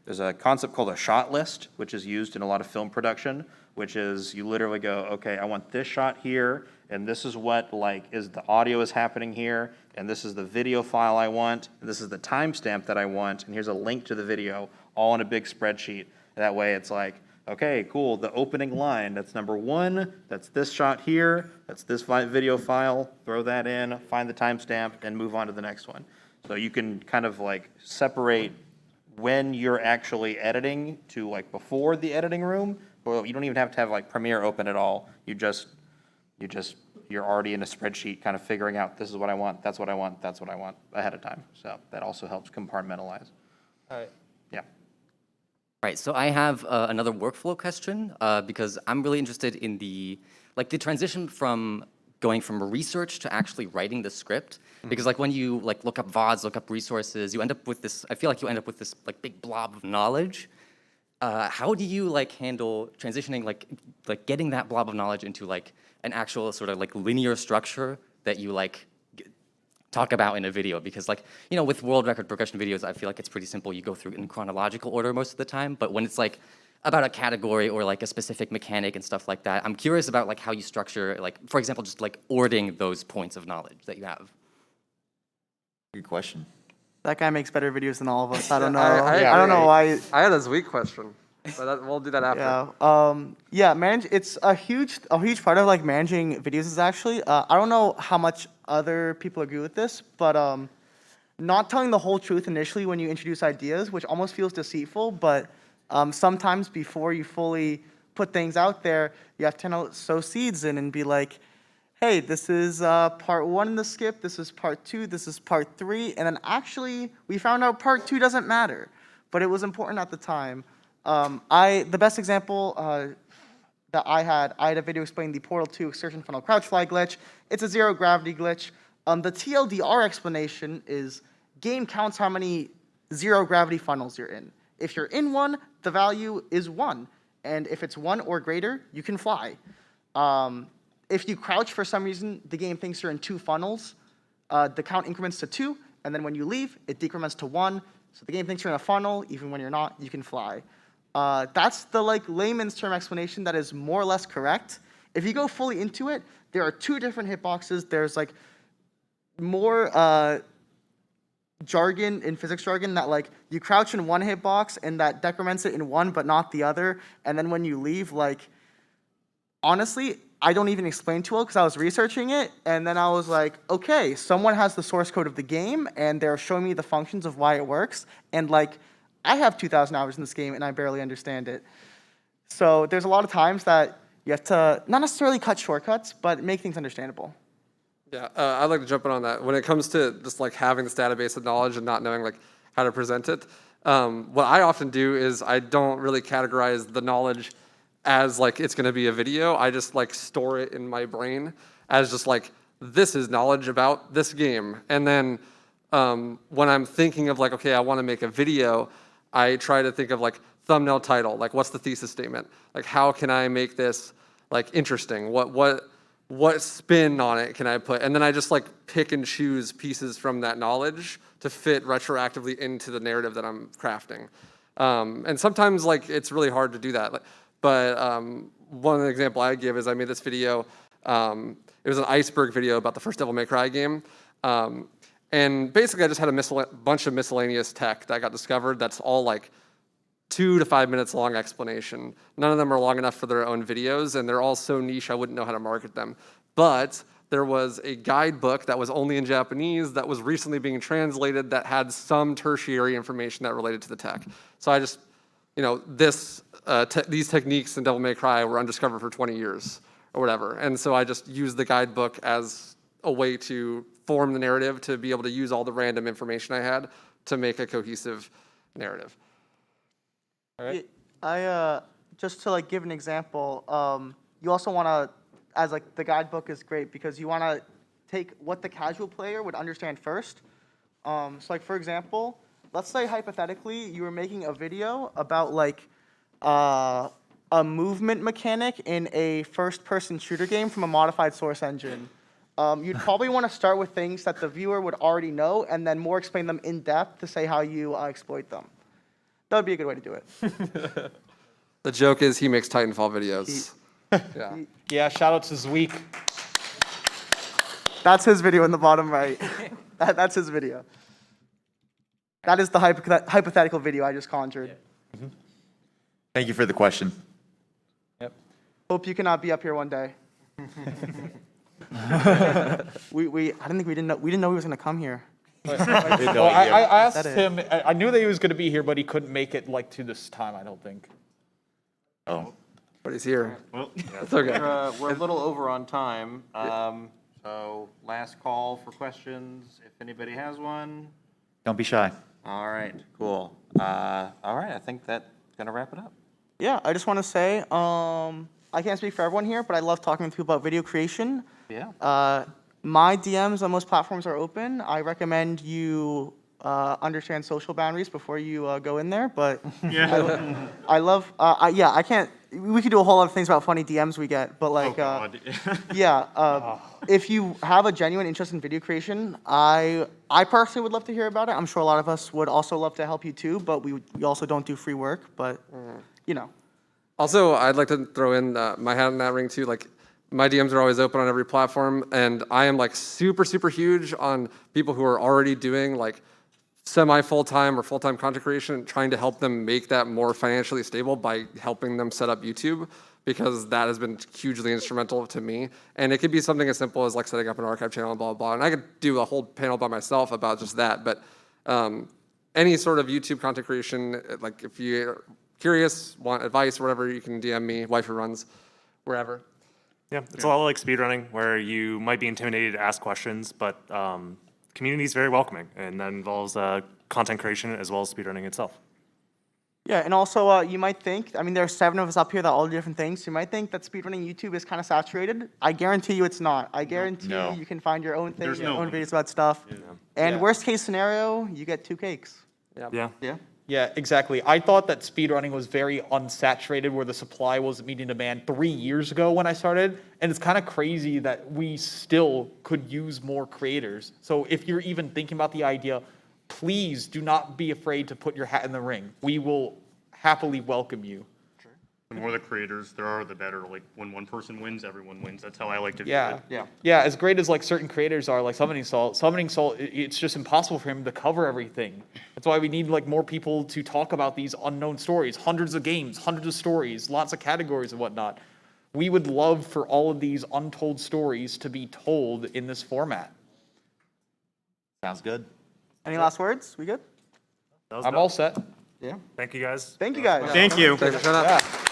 There's a concept called a shot list, which is used in a lot of film production, which is you literally go, okay, I want this shot here, and this is what the audio is happening here, and this is the video file I want, and this is the timestamp that I want, and here's a link to the video, all in a big spreadsheet. That way it's like, okay, cool, the opening line, that's number 1, that's this shot here, that's this video file, throw that in, find the timestamp, and move on to the next one. So you can kind of separate when you're actually editing to before the editing room, or you don't even have to have Premiere open at all. You're already in a spreadsheet kind of figuring out, this is what I want, that's what I want, that's what I want ahead of time. So that also helps compartmentalize. All right. Yeah. Right, so I have another workflow question because I'm really interested in the transition from going from research to actually writing the script. Because like when you like look up VODs, look up resources, you end up with this, I feel like you end up with this like big blob of knowledge. How do you like handle transitioning, like getting that blob of knowledge into like an actual sort of like linear structure that you like talk about in a video? Because like, you know, with world record progression videos, I feel like it's pretty simple. You go through in chronological order most of the time, but when it's like about a category or like a specific mechanic and stuff like that, I'm curious about like how you structure, like, for example, just like ordering those points of knowledge that you have. Good question. That guy makes better videos than all of us. I don't know. I I don't know why. I had a Zweek question, but we'll do that after. It's a huge part of like managing videos is actually, I don't know how much other people agree with this, but not telling the whole truth initially when you introduce ideas, which almost feels deceitful, but sometimes before you fully put things out there, you have to sow seeds in and be like, hey, this is part 1 in the skip, this is part 2, this is part 3, and then actually we found out part 2 doesn't matter, but it was important at the time. The best example that I had a video explaining the Portal 2 exertion funnel crouch fly glitch. It's a zero gravity glitch. The TLDR explanation is game counts how many zero gravity funnels you're in. If you're in one, the value is 1, and if it's 1 or greater, you can fly. If you crouch for some reason, the game thinks you're in 2 funnels. The count increments to 2, and then when you leave, it decrements to 1. So the game thinks you're in a funnel, even when you're not, you can fly. That's the like layman's term explanation that is more or less correct. If you go fully into it, there are 2 different hitboxes. There's like more jargon in physics jargon that like you crouch in one hitbox and that decrements it in one but not the other. And then when you leave, like honestly, I don't even explain too well because I was researching it, and then I was like, okay, someone has the source code of the game, and they're showing me the functions of why it works, and like, I have 2,000 hours in this game, and I barely understand it. So there's a lot of times that you have to not necessarily cut shortcuts, but make things understandable. Yeah, I'd like to jump in on that. When it comes to just like having this database of knowledge and not knowing like how to present it, what I often do is I don't really categorize the knowledge as like it's gonna be a video. I just like store it in my brain as just like, this is knowledge about this game. And then when I'm thinking of like, okay, I wanna make a video, I try to think of like thumbnail title, like what's the thesis statement? Like how can I make this like interesting? What spin on it can I put? And then I just like pick and choose pieces from that knowledge to fit retroactively into the narrative that I'm crafting. And sometimes like it's really hard to do that. But one example I give is I made this video. It was an iceberg video about the first Devil May Cry game. And basically I just had a bunch of miscellaneous tech that got discovered that's all like 2 to 5 minutes long explanation. None of them are long enough for their own videos, and they're all so niche I wouldn't know how to market them. But there was a guidebook that was only in Japanese that was recently being translated that had some tertiary information that related to the tech. So I just, you know, these techniques in Devil May Cry were undiscovered for 20 years or whatever. And so I just used the guidebook as a way to form the narrative, to be able to use all the random information I had to make a cohesive narrative. All right. I just to like give an example, you also want to, as like the guidebook is great because you want to take what the casual player would understand first. So like for example, let's say hypothetically you were making a video about like a movement mechanic in a first-person shooter game from a modified source engine. You'd probably want to start with things that the viewer would already know and then more explain them in depth to say how you exploit them. That would be a good way to do it. The joke is he makes Titanfall videos. Yeah. Yeah, shout out to Zweek. That's his video in the bottom right. That's his video. That is the hypothetical video I just conjured. Thank you for the question. Yep. Hope you cannot be up here one day. I didn't think we didn't know he was gonna come here. Well, I asked him, I knew that he was going to be here, but he couldn't make it like to this time, I don't think. Oh. But he's here. Well, It's okay. we're a little over on time. So last call for questions, if anybody has one. Don't be shy. All right, cool. All right, I think that's gonna wrap it up. Yeah, I just want to say, I can't speak for everyone here, but I love talking to people about video creation. Yeah. My DMs on most platforms are open. I recommend you understand social boundaries before you go in there. But I love. Yeah, I can't. We could do a whole lot of things about funny DMs we get, but like, yeah. If you have a genuine interest in video creation, I personally would love to hear about it. I'm sure a lot of us would also love to help you too, but we also don't do free work. But you know. Also, I'd like to throw in my hat in that ring too. Like, my DMs are always open on every platform, and I am like super, super huge on people who are already doing like semi-full-time or full-time content creation and trying to help them make that more financially stable by helping them set up YouTube, because that has been hugely instrumental to me. And it could be something as simple as like setting up an archive channel and blah, blah, blah. And I could do a whole panel by myself about just that. But any sort of YouTube content creation, like if you're curious, want advice or whatever, you can DM me, wife who runs, wherever. Yeah, it's a lot like speedrunning, where you might be intimidated to ask questions, but community is very welcoming, and that involves content creation as well as speedrunning itself. Yeah, and also you might think, I mean, there are 7 of us up here that all do different things. You might think that speedrunning YouTube is kind of saturated. I guarantee you it's not. I guarantee you can find your own thing, your own videos about stuff. And worst case scenario, you get 2 cakes. Yeah. Yeah. Yeah, exactly. I thought that speedrunning was very unsaturated, where the supply wasn't meeting demand 3 years ago when I started. And it's kind of crazy that we still could use more creators. So if you're even thinking about the idea, please do not be afraid to put your hat in the ring. We will happily welcome you. The more the creators there are, the better. Like, when one person wins, everyone wins. That's how I like to view Yeah. it. Yeah, as great as like certain creators are, like Summoning Salt, it's just impossible for him to cover everything. That's why we need like more people to talk about these unknown stories, hundreds of games, hundreds of stories, lots of categories and whatnot. We would love for all of these untold stories to be told in this format. Sounds good. Any last words? We good? I'm all set. Yeah. Thank you guys. Thank you guys. Thank you. Thanks for showing up. Yeah.